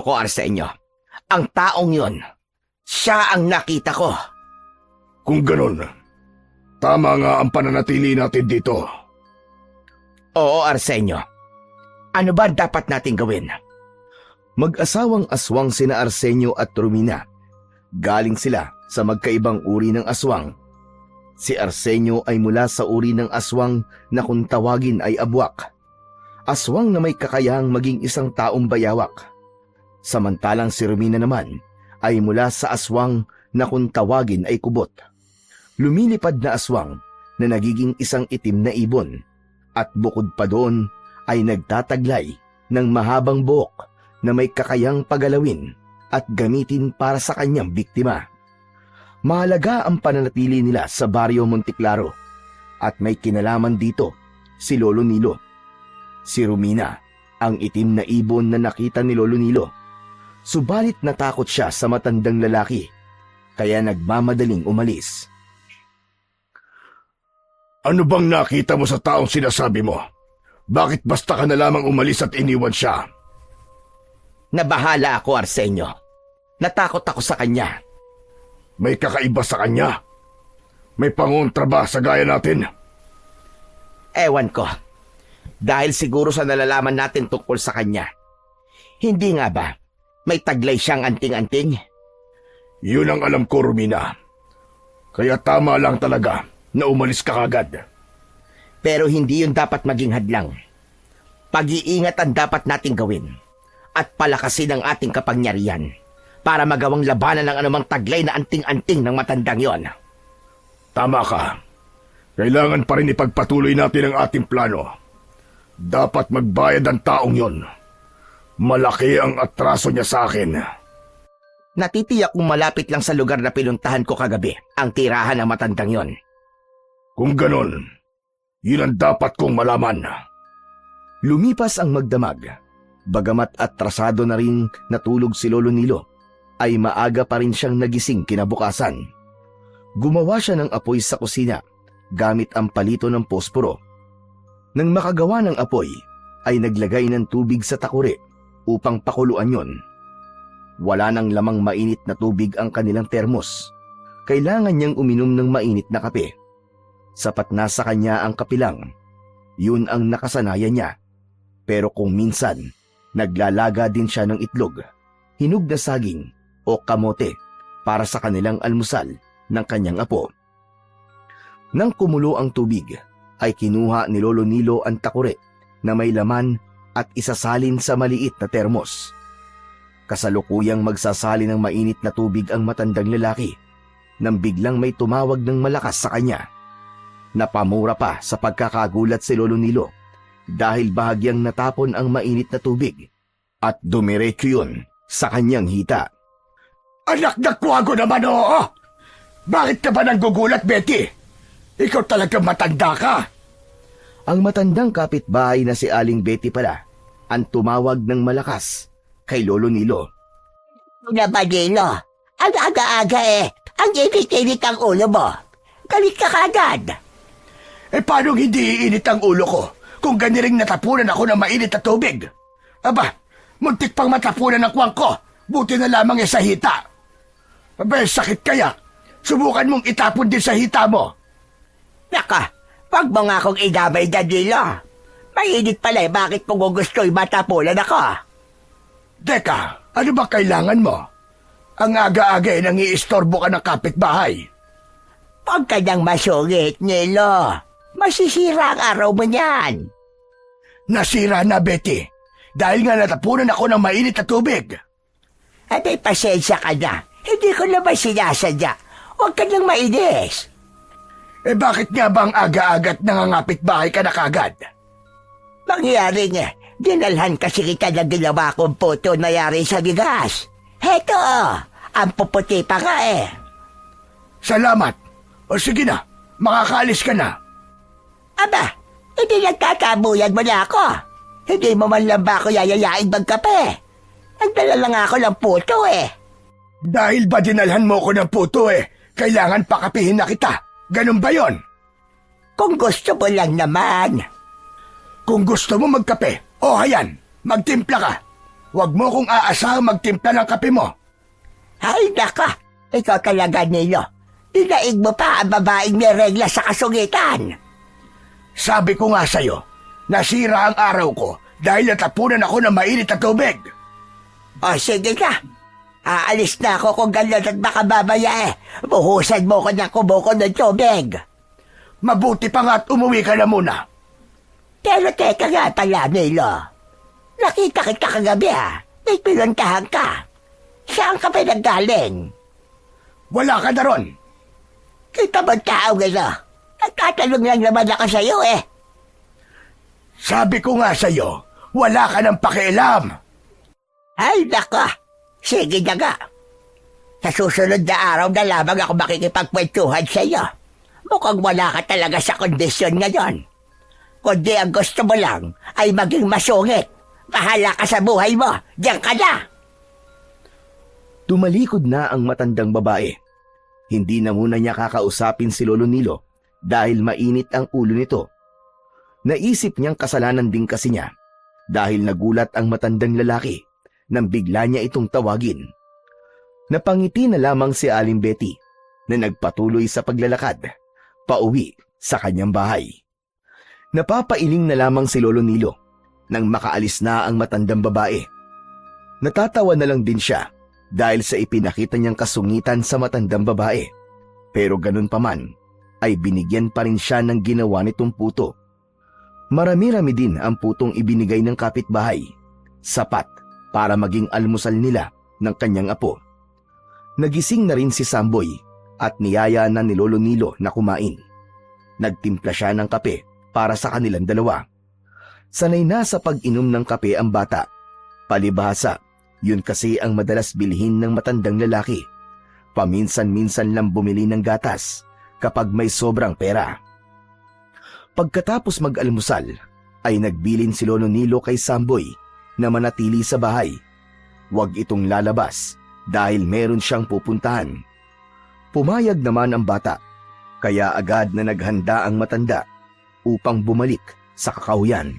ko, Arsenio. Ang taong yon, siya ang nakita ko. Kung ganon, tama nga ang pananatili natin dito. Oo, Arsenio. Ano ba dapat nating gawin? Mag-asawang aswang sina Arsenio at Romina. Galing sila sa magkaibang uri ng aswang. Si Arsenio ay mula sa uri ng aswang na kung tawagin ay abwak. Aswang na may kakayahang maging isang taong bayawak. Samantalang si Romina naman ay mula sa aswang na kung tawagin ay kubot. Lumilipad na aswang na nagiging isang itim na ibon. At bukod pa doon ay nagtataglay ng mahabang buhok na may kakayang pagalawin at gamitin para sa kanyang biktima. Mahalaga ang pananatili nila sa Baryo Monteclaro at may kinalaman dito si Lolo Nilo. Si Romina, ang itim na ibon na nakita ni Lolo Nilo. Subalit natakot siya sa matandang lalaki, kaya nagmamadaling umalis. Ano bang nakita mo sa taong sinasabi mo? Bakit basta ka na lamang umalis at iniwan siya? Nabahala ako, Arsenio. Natakot ako sa kanya. May kakaiba sa kanya? May pangontra ba sa gaya natin? Ewan ko. Dahil siguro sa nalalaman natin tungkol sa kanya. Hindi nga ba may taglay siyang anting-anting? Yun ang alam ko, Romina. Kaya tama lang talaga na umalis ka kagad. Pero hindi yun dapat maging hadlang. Pag-iingat ang dapat nating gawin at palakasin ang ating kapangyarihan para magawang labanan ng anumang taglay na anting-anting ng matandang yon. Tama ka. Kailangan pa rin ipagpatuloy natin ang ating plano. Dapat magbayad ang taong yon. Malaki ang atraso niya sa akin. Natitiyak kung malapit lang sa lugar na pinuntahan ko kagabi ang tirahan ng matandang yon. Kung ganon, yun ang dapat kong malaman. Lumipas ang magdamag. Bagamat atrasado na rin natulog si Lolo Nilo, ay maaga pa rin siyang nagising kinabukasan. Gumawa siya ng apoy sa kusina gamit ang palito ng posporo. Nang makagawa ng apoy, ay naglagay ng tubig sa takure upang pakuluan yon. Wala nang lamang mainit na tubig ang kanilang termos. Kailangan niyang uminom ng mainit na kape. Sapat na sa kanya ang kapilang. Yun ang nakasanayan niya. Pero kung minsan, naglalaga din siya ng itlog, hinog na saging o kamote para sa kanilang almusal ng kanyang apo. Nang kumulo ang tubig, ay kinuha ni Lolo Nilo ang takure na may laman at isasalin sa maliit na termos. Kasalukuyang magsasali ng mainit na tubig ang matandang lalaki nang biglang may tumawag ng malakas sa kanya. Napamura pa sa pagkakagulat si Lolo Nilo dahil bahagyang natapon ang mainit na tubig at dumiretso yun sa kanyang hita. Anak na kuwago naman, oo! Bakit ka ba nanggugulat, Betty? Ikaw talagang matanda ka! Ang matandang kapitbahay na si Aling Betty pala ang tumawag ng malakas kay Lolo Nilo. Nabalilo, ang aga-aga ang init-init ang ulo mo. Galit ka kagad. Paano hindi iinit ang ulo ko kung ganiring natapunan ako ng mainit na tubig? Aba, muntik pang matapunan ang kwang ko. Buti na lamang sa hita. Aba, sakit kaya. Subukan mong itapon din sa hita mo. Naka, wag mo nga akong idamay, Danilo. Mainit pala bakit mo gugusto'y matapunan ako? Teka, ano ba kailangan mo? Ang aga-aga nangiistorbo ka ng kapitbahay. Huwag ka nang masungit, Nilo. Masisira ang araw mo niyan. Nasira na, Betty. Dahil nga natapunan ako ng mainit na tubig. At ay pasensya ka na. Hindi ko naman sinasadya. Huwag ka nang mainis. Bakit nga bang aga-aga't nangangapit bahay ka na kagad? Mangyaring dinalhan kasi kita ng ginawa kong puto na yari sa bigas. Heto, ang puputi pa nga Salamat. O sige na, makakaalis ka na. Aba, hindi nagkakabuyan mo na ako. Hindi mo man lang ba ako yayayain magkape? Nagdala lang ako ng puto Dahil ba dinalhan mo ko ng puto kailangan pakapihin na kita. Ganun ba yon? Kung gusto mo lang naman. Kung gusto mo magkape, hayan, magtimpla ka. Huwag mo kong aasahang magtimpla ng kape mo. Ay, naka. Ikaw talaga, Nilo. Dinaig mo pa ang babaeng may regla sa kasungitan. Sabi ko nga sa'yo, nasira ang araw ko dahil natapunan ako ng mainit na tubig. O sige ka. Aalis na ako kung gano'n at baka babaya Buhusan mo ko ng kubo ng tubig. Mabuti pa nga at umuwi ka na muna. Pero teka nga pala, Nilo. Nakita kita kagabi May pinuntahan ka. Saan ka pinanggaling? Wala ka na ron. Kita mo tao gano'n? Nagtatanong lang naman ako sa'yo Sabi ko nga sa'yo, wala ka ng pakialam. Ay, naka. Sige na nga. Sa susunod na araw na lamang ako makikipagkwentuhan sa iyo. Mukhang wala ka talaga sa kondisyon ngayon. Kundi ang gusto mo lang ay maging masungit. Bahala ka sa buhay mo. Diyan ka na. Tumalikod na ang matandang babae. Hindi na muna niya kakausapin si Lolo Nilo dahil mainit ang ulo nito. Naisip niyang kasalanan din kasi niya dahil nagulat ang matandang lalaki nang bigla niya itong tawagin. Napangiti na lamang si Aling Betty na nagpatuloy sa paglalakad pauwi sa kanyang bahay. Napapailing na lamang si Lolo Nilo nang makaalis na ang matandang babae. Natatawa na lang din siya dahil sa ipinakita niyang kasungitan sa matandang babae. Pero ganun pa man, ay binigyan pa rin siya ng ginawa nitong puto. Marami-rami din ang putong ibinigay ng kapitbahay, sapat para maging almusal nila ng kanyang apo. Nagising na rin si Samboy at niyaya na ni Lolo Nilo na kumain. Nagtimpla siya ng kape para sa kanilang dalawa. Sanay na sa pag-inom ng kape ang bata. Palibhasa, yun kasi ang madalas bilhin ng matandang lalaki. Paminsan-minsan lang bumili ng gatas kapag may sobrang pera. Pagkatapos mag-almusal, ay nagbilin si Lolo Nilo kay Samboy na manatili sa bahay. Huwag itong lalabas dahil meron siyang pupuntahan. Pumayag naman ang bata, kaya agad na naghanda ang matanda upang bumalik sa kakahuyan.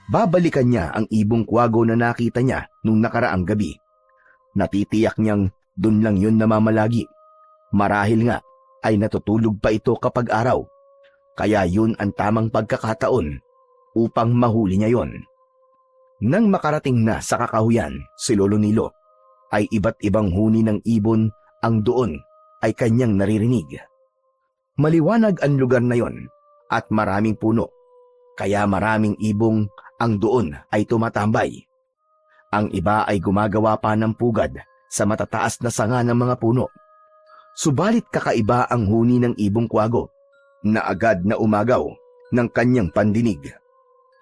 Babalikan niya ang ibong kwago na nakita niya nung nakaraang gabi. Natitiyak niyang dun lang yun namamalagi. Marahil nga ay natutulog pa ito kapag araw. Kaya yun ang tamang pagkakataon upang mahuli niya yon. Nang makarating na sa kakahuyan si Lolo Nilo, ay iba't ibang huni ng ibon ang doon ay kanyang naririnig. Maliwanag ang lugar na yon at maraming puno, kaya maraming ibong ang doon ay tumatambay. Ang iba ay gumagawa pa ng pugad sa matataas na sanga ng mga puno. Subalit kakaiba ang huni ng ibong kwago na agad na umagaw ng kanyang pandinig,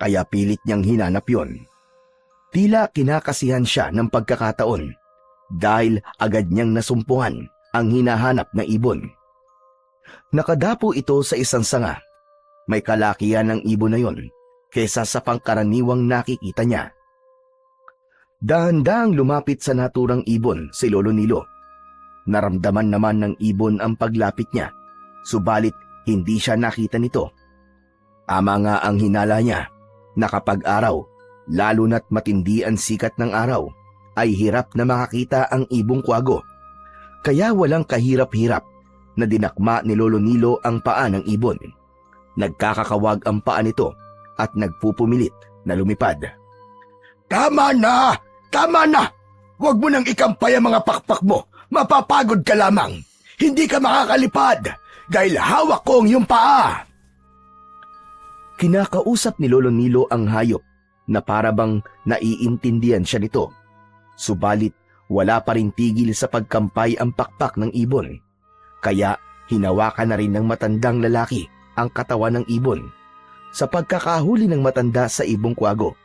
kaya pilit niyang hinanap yon. Tila kinakasihan siya ng pagkakataon dahil agad niyang nasumpungan ang hinahanap na ibon. Nakadapo ito sa isang sanga. May kalakihan ng ibon na yon kesa sa pangkaraniwang nakikita niya. Dahan-dahang lumapit sa naturang ibon si Lolo Nilo. Naramdaman naman ng ibon ang paglapit niya, subalit hindi siya nakita nito. Ama nga ang hinala niya na kapag araw, lalo na't matindi ang sikat ng araw, ay hirap na makakita ang ibong kwago. Kaya walang kahirap-hirap na dinakma ni Lolo Nilo ang paa ng ibon. Nagkakakawag ang paa nito at nagpupumilit na lumipad. Tama na! Tama na! Huwag mo nang ikampay ang mga pakpak mo. Mapapagod ka lamang. Hindi ka makakalipad dahil hawak ko ang iyong paa. Kinakausap ni Lolo Nilo ang hayop na parabang naiintindihan siya nito. Subalit wala pa rin tigil sa pagkampay ang pakpak ng ibon. Kaya hinawakan na rin ng matandang lalaki ang katawan ng ibon. Sa pagkakahuli ng matanda sa ibong kwago,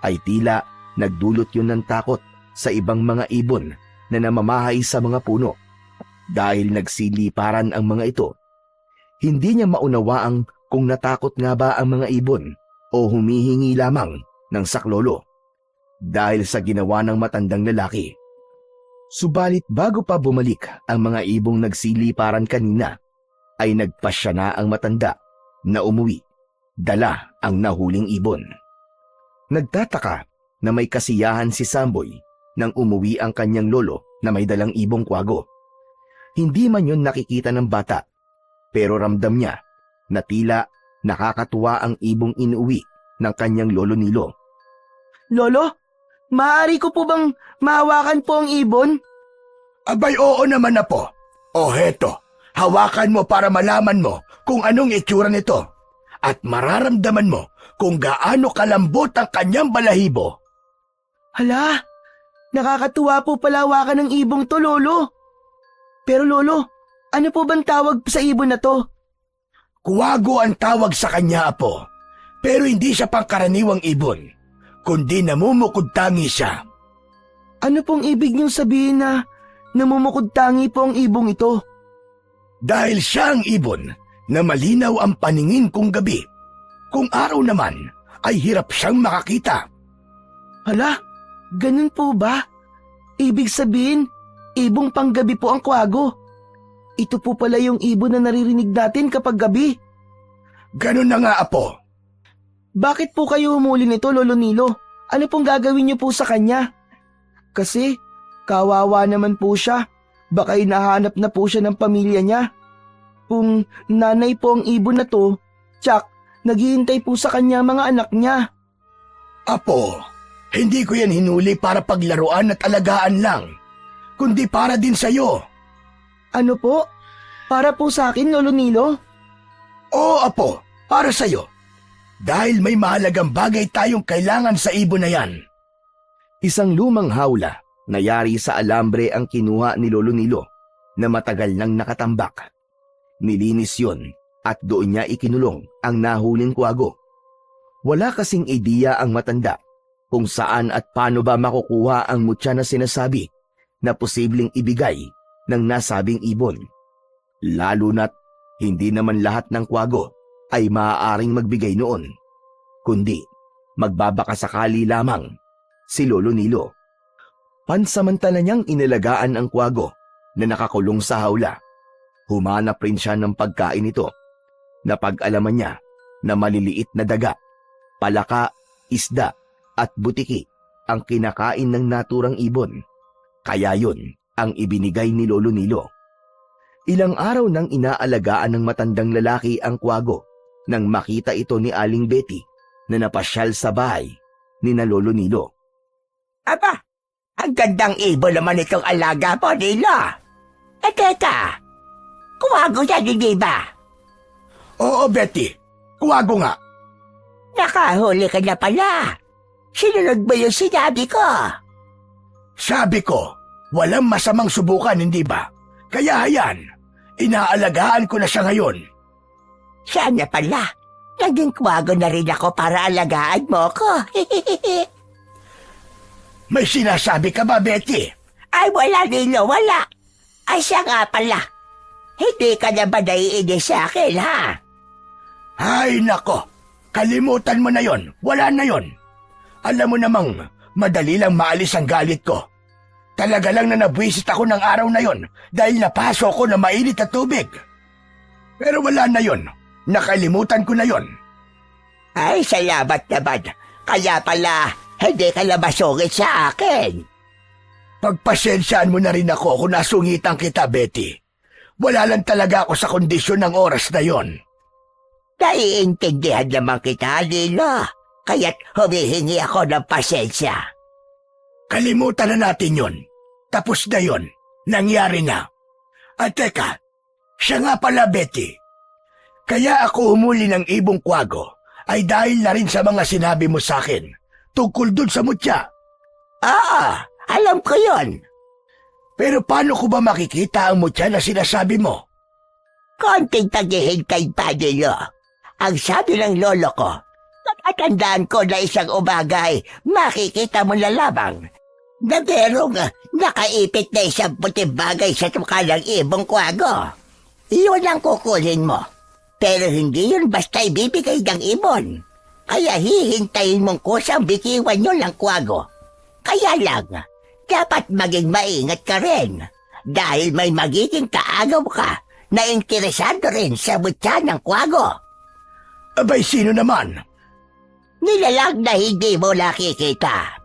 ay tila nagdulot yun ng takot sa ibang mga ibon na namamahay sa mga puno. Dahil nagsiliparan ang mga ito, hindi niya maunawaang kung natakot nga ba ang mga ibon o humihingi lamang ng saklolo dahil sa ginawa ng matandang lalaki. Subalit bago pa bumalik ang mga ibong nagsiliparan kanina, ay nagpasya na ang matanda na umuwi, dala ang nahuling ibon. Nagtataka na may kasiyahan si Samboy nang umuwi ang kanyang lolo na may dalang ibong kwago. Hindi man yun nakikita ng bata, pero ramdam niya na tila nakakatuwa ang ibong inuwi ng kanyang lolo Nilo. Lolo, maaari ko po bang mahawakan po ang ibon? Abay, oo naman na po. O heto, hawakan mo para malaman mo kung anong itsura nito at mararamdaman mo kung gaano kalambot ang kanyang balahibo. Hala, nakakatuwa po pala hawakan ng ibong to, Lolo. Pero Lolo, ano po bang tawag sa ibon na to? Kuwago ang tawag sa kanya, apo. Pero hindi siya pangkaraniwang ibon, kundi namumukod-tangi siya. Ano pong ibig niyong sabihin na namumukod-tangi po ang ibong ito? Dahil siya ang ibon na malinaw ang paningin kung gabi. Kung araw naman, ay hirap siyang makakita. Hala, ganun po ba? Ibig sabihin, ibong panggabi po ang kwago. Ito po pala yung ibon na naririnig natin kapag gabi. Ganun na nga, apo. Bakit po kayo humuli nito, Lolo Nilo? Ano pong gagawin niyo po sa kanya? Kasi, kawawa naman po siya. Baka hinahanap na po siya ng pamilya niya. Kung nanay po ang ibon na to, tsak, naghihintay po sa kanya mga anak niya. Apo, hindi ko yan hinuli para paglaruan at alagaan lang, kundi para din sa'yo. Ano po? Para po sa akin, Lolo Nilo? Oo, apo, para sa'yo. Dahil may mahalagang bagay tayong kailangan sa ibon na yan. Isang lumang hawla na yari sa alambre ang kinuha ni Lolo Nilo na matagal nang nakatambak. Nilinis yon at doon niya ikinulong ang nahuling kwago. Wala kasing ideya ang matanda kung saan at paano ba makukuha ang mutya na sinasabi na posibleng ibigay ng nasabing ibon. Lalo na't hindi naman lahat ng kwago ay maaaring magbigay noon, kundi magbabakasakali lamang si Lolo Nilo. Pansamantala niyang inalagaan ang kwago na nakakulong sa hawla. Humanap rin siya ng pagkain nito. Napag-alaman niya na maliliit na daga, palaka, isda at butiki ang kinakain ng naturang ibon. Kaya yun ang ibinigay ni Lolo Nilo. Ilang araw nang inaalagaan ng matandang lalaki ang kwago nang makita ito ni Aling Betty na napasyal sa bahay ni na Lolo Nilo. Aba, ang gandang ibon naman itong alaga po, Nilo. Teka, kuwago yan, hindi ba? Oo, Betty, kuwago nga. Nakahuli ka na pala. Sinunod mo yung sinabi ko. Sabi ko, walang masamang subukan, hindi ba? Kaya hayan, inaalagaan ko na siya ngayon. Sana pala, naging kuwago na rin ako para alagaan mo ko. May sinasabi ka ba, Betty? Ay, wala, Nilo, wala. Ay, siya nga pala. Hindi ka na ba naiinis sa akin, ha? Ay, nako. Kalimutan mo na yon. Wala na yon. Alam mo namang, madali lang maalis ang galit ko. Talaga lang na nabwisit ako ng araw na yon dahil napaso ko na mainit na tubig. Pero wala na yon. Nakalimutan ko na yon. Ay, salamat naman. Kaya pala, hindi ka na masungit sa akin. Pagpasensyaan mo na rin ako kung nasungitan kita, Betty. Wala lang talaga ako sa kondisyon ng oras na yon. Naiintindihan naman kita, Nilo. Kaya't humihingi ako ng pasensya. Kalimutan na natin yon. Tapos na yon. Nangyari na. At teka, siya nga pala, Betty. Kaya ako humuli ng ibong kwago ay dahil na rin sa mga sinabi mo sa akin tungkol dun sa mutya. Alam ko yon. Pero paano ko ba makikita ang mutya na sinasabi mo? Konting taghihintay pa, Nilo. Ang sabi ng lolo ko, natatandaan ko na isang umagay, makikita mo na lamang na merong nakaipit na isang puting bagay sa tuka ng ibong kwago. Iyon ang kukunin mo. Pero hindi yun basta ibibigay ng ibon. Kaya hihintayin mong kusang bikiwan nyo ng kwago. Kaya lang, dapat maging maingat ka rin dahil may magiging kaagaw ka na interesado rin sa butya ng kwago. Abay, sino naman? Nilalang na hindi mo nakikita.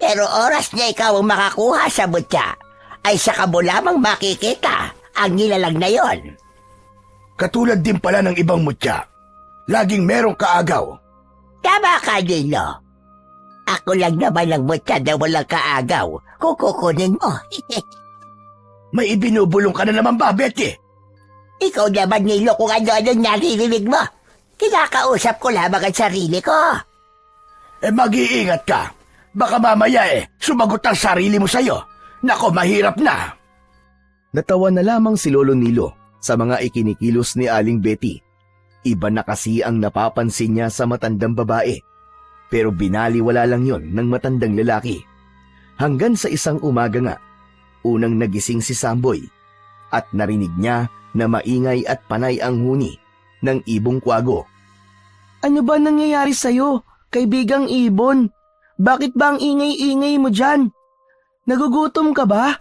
Pero oras na ikaw ang makakuha sa butya, ay saka mo lamang makikita ang nilalang na yon. Katulad din pala ng ibang mutya. Laging merong kaagaw. Tama ka, Nilo. Ako lang naman ang mutya na walang kaagaw kung kukunin mo. May ibinubulong ka na naman ba, Betty? Ikaw naman, Nilo, kung ano-anong naririnig mo. Kinakausap ko lamang ang sarili ko. Mag-iingat ka. Baka mamaya sumagot ang sarili mo sa'yo. Nako, mahirap na. Natawa na lamang si Lolo Nilo sa mga ikinikilos ni Aling Betty. Iba na kasi ang napapansin niya sa matandang babae. Pero binaliwala lang yon ng matandang lalaki. Hanggang sa isang umaga nga, unang nagising si Samboy at narinig niya na maingay at panay ang huni ng ibong kwago. Ano ba nangyayari sa'yo, kaibigang ibon? Bakit ba ang ingay-ingay mo dyan? Nagugutom ka ba?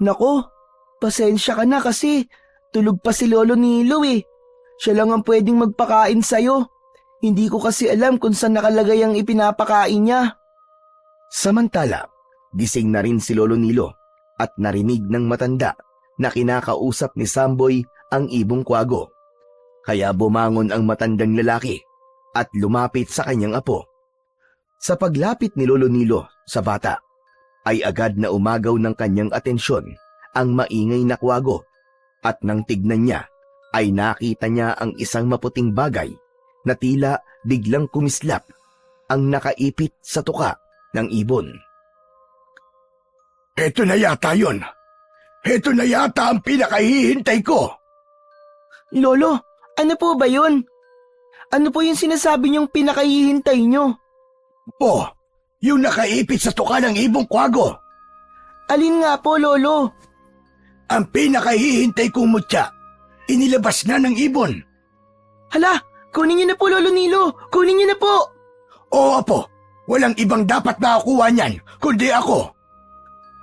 Nako, pasensya ka na kasi tulog pa si Lolo Nilo eh. Siya lang ang pwedeng magpakain sa'yo. Hindi ko kasi alam kung saan nakalagay ang ipinapakain niya. Samantala, gising na rin si Lolo Nilo at narinig ng matanda na kinakausap ni Samboy ang ibong kwago. Kaya bumangon ang matandang lalaki at lumapit sa kanyang apo. Sa paglapit ni Lolo Nilo sa bata, ay agad na umagaw ng kanyang atensyon ang maingay na kwago at nang tignan niya ay nakita niya ang isang maputing bagay na tila biglang kumislap ang nakaipit sa tuka ng ibon. Heto na yata yun. Heto na yata ang pinakahihintay ko. Lolo, ano po ba yun? Ano po yung sinasabi niyong pinakahihintay niyo? Yung nakaipit sa tuka ng ibong kwago. Alin nga po, Lolo? Ang pinakahihintay kong mutya, inilabas na ng ibon. Hala, kunin niyo na po, Lolo Nilo. Kunin niyo na po. Oo, Apo. Walang ibang dapat makakuha niyan, kundi ako.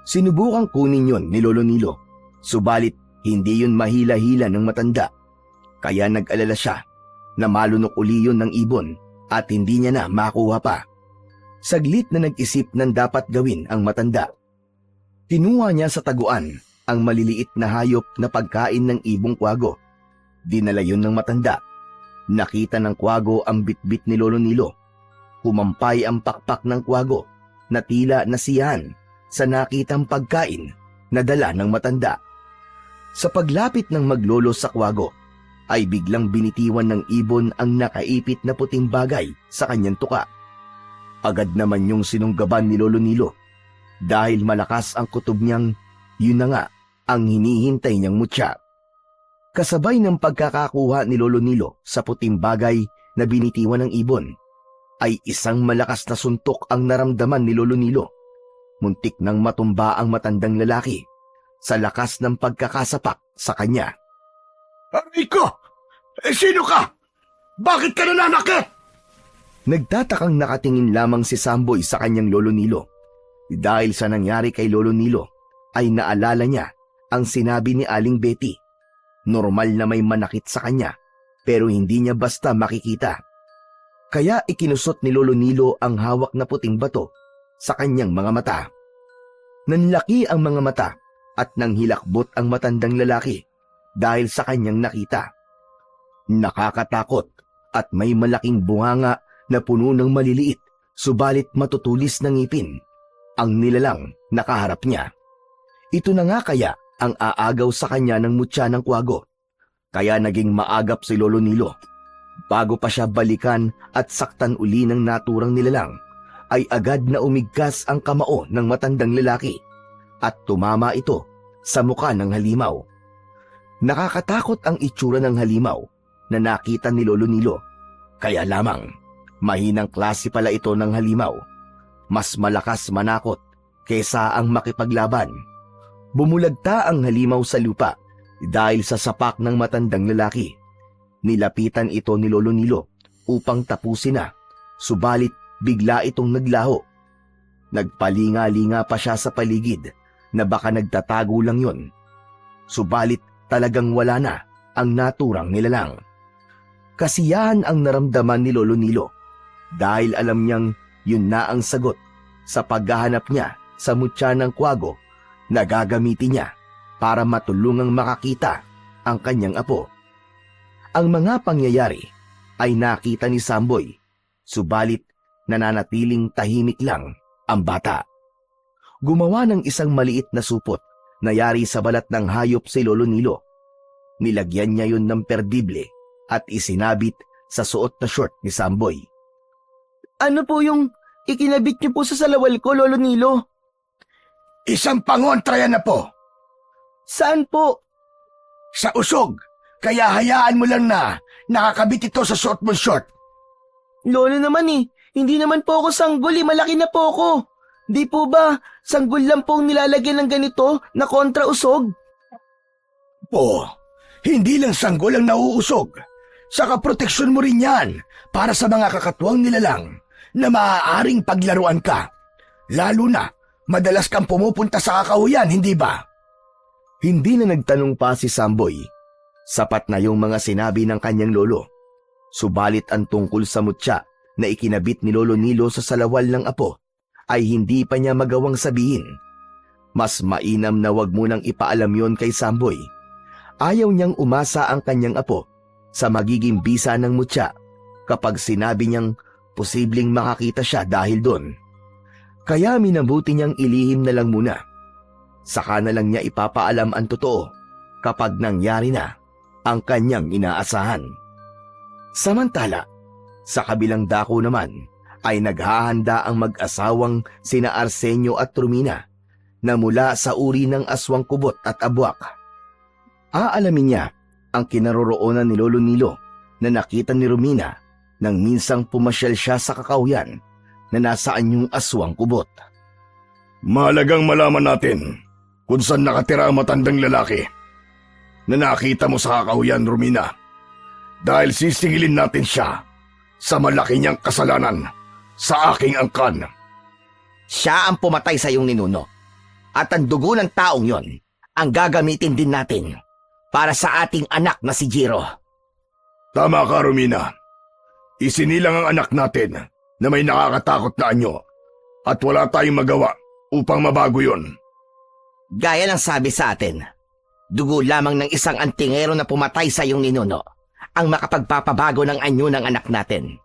Sinubukang kunin yon ni Lolo Nilo, subalit hindi yun mahila-hila ng matanda. Kaya nag-alala siya na malunok uli yun ng ibon at hindi niya na makuha pa. Saglit na nag-isip ng dapat gawin ang matanda. Kinuha niya sa taguan ang maliliit na hayop na pagkain ng ibong kwago. Dinala yun ng matanda. Nakita ng kwago ang bitbit ni Lolo Nilo. Humampay ang pakpak ng kwago na tila nasiyahan sa nakitang pagkain na dala ng matanda. Sa paglapit ng maglolo sa kwago, ay biglang binitiwan ng ibon ang nakaipit na puting bagay sa kanyang tuka. Agad naman yung sinunggaban ni Lolo Nilo dahil malakas ang kutob niyang yun na nga ang hinihintay niyang mutya. Kasabay ng pagkakakuha ni Lolo Nilo sa puting bagay na binitiwan ng ibon, ay isang malakas na suntok ang naramdaman ni Lolo Nilo. Muntik nang matumba ang matandang lalaki sa lakas ng pagkakasapak sa kanya. Aray ko! Sino ka? Bakit ka nananakit? Nagtatakang nakatingin lamang si Samboy sa kanyang Lolo Nilo. Dahil sa nangyari kay Lolo Nilo, ay naalala niya ang sinabi ni Aling Betty. Normal na may manakit sa kanya, pero hindi niya basta makikita. Kaya ikinusot ni Lolo Nilo ang hawak na puting bato sa kanyang mga mata. Nanlaki ang mga mata at nang hilakbot ang matandang lalaki dahil sa kanyang nakita. Nakakatakot at may malaking bunganga na puno ng maliliit subalit matutulis na ngipin ang nilalang nakaharap niya. Ito na nga kaya ang aagaw sa kanya ng mutya ng kwago. Kaya naging maagap si Lolo Nilo. Bago pa siya balikan at saktan uli ng naturang nilalang, ay agad na umigkas ang kamao ng matandang lalaki at tumama ito sa muka ng halimaw. Nakakatakot ang itsura ng halimaw na nakita ni Lolo Nilo. Kaya lamang, mahinang klase pala ito ng halimaw. Mas malakas manakot kesa ang makipaglaban. Bumulagta ang halimaw sa lupa dahil sa sapak ng matandang lalaki. Nilapitan ito ni Lolo Nilo upang tapusin na, subalit bigla itong naglaho. Nagpalinga-linga pa siya sa paligid na baka nagtatago lang yon. Subalit talagang wala na ang naturang nilalang. Kasiyahan ang naramdaman ni Lolo Nilo dahil alam niyang yun na ang sagot sa paghahanap niya sa mutya ng kwago na gagamitin niya para matulungang makakita ang kanyang apo. Ang mga pangyayari ay nakita ni Samboy, subalit nananatiling tahimik lang ang bata. Gumawa ng isang maliit na supot na yari sa balat ng hayop si Lolo Nilo. Nilagyan niya yun ng perdible at isinabit sa suot na short ni Samboy. Ano po yung ikinabit niyo po sa salawal ko, Lolo Nilo? Isang pangontra yan na po. Saan po? Sa usog. Kaya hayaan mo lang na nakakabit ito sa suot mong short. Lolo naman hindi naman po ako sanggol malaki na po ako. Di po ba, sanggol lang po ang nilalagyan ng ganito na kontra usog? Po, hindi lang sanggol ang nauusog. Saka proteksyon mo rin yan para sa mga kakatuwang nilalang na maaaring paglaruan ka. Lalo na, madalas kang pumupunta sa kakahuyan, hindi ba? Hindi na nagtanong pa si Samboy. Sapat na yung mga sinabi ng kanyang lolo. Subalit ang tungkol sa mutya na ikinabit ni Lolo Nilo sa salawal ng apo ay hindi pa niya magawang sabihin. Mas mainam na wag munang ipaalam yon kay Samboy. Ayaw niyang umasa ang kanyang apo sa magiging bisa ng mutya kapag sinabi niyang posibleng makakita siya dahil doon. Kaya minabuti niyang ilihim na lang muna. Saka na lang niya ipapaalam ang totoo kapag nangyari na ang kanyang inaasahan. Samantala, sa kabilang dako naman ay naghahanda ang mag-asawang sina Arsenio at Romina na mula sa uri ng aswang kubot at abwak. Aalamin niya ang kinaroroonan ni Lolo Nilo na nakita ni Romina nang minsang pumasyal siya sa kakahuyan na nasaan yung aswang kubot. Mahalagang malaman natin kung saan nakatira ang matandang lalaki na nakita mo sa kakahuyan, Romina. Dahil sisingilin natin siya sa malaki niyang kasalanan sa aking angkan. Siya ang pumatay sa iyong ninuno. At ang dugo ng taong yon ang gagamitin din natin para sa ating anak na si Jiro. Tama ka, Romina. Isinilang ang anak natin na may nakakatakot na anyo at wala tayong magawa upang mabago yon. Gaya ng sabi sa atin, dugo lamang ng isang antingero na pumatay sa iyong ninuno ang makapagpapabago ng anyo ng anak natin.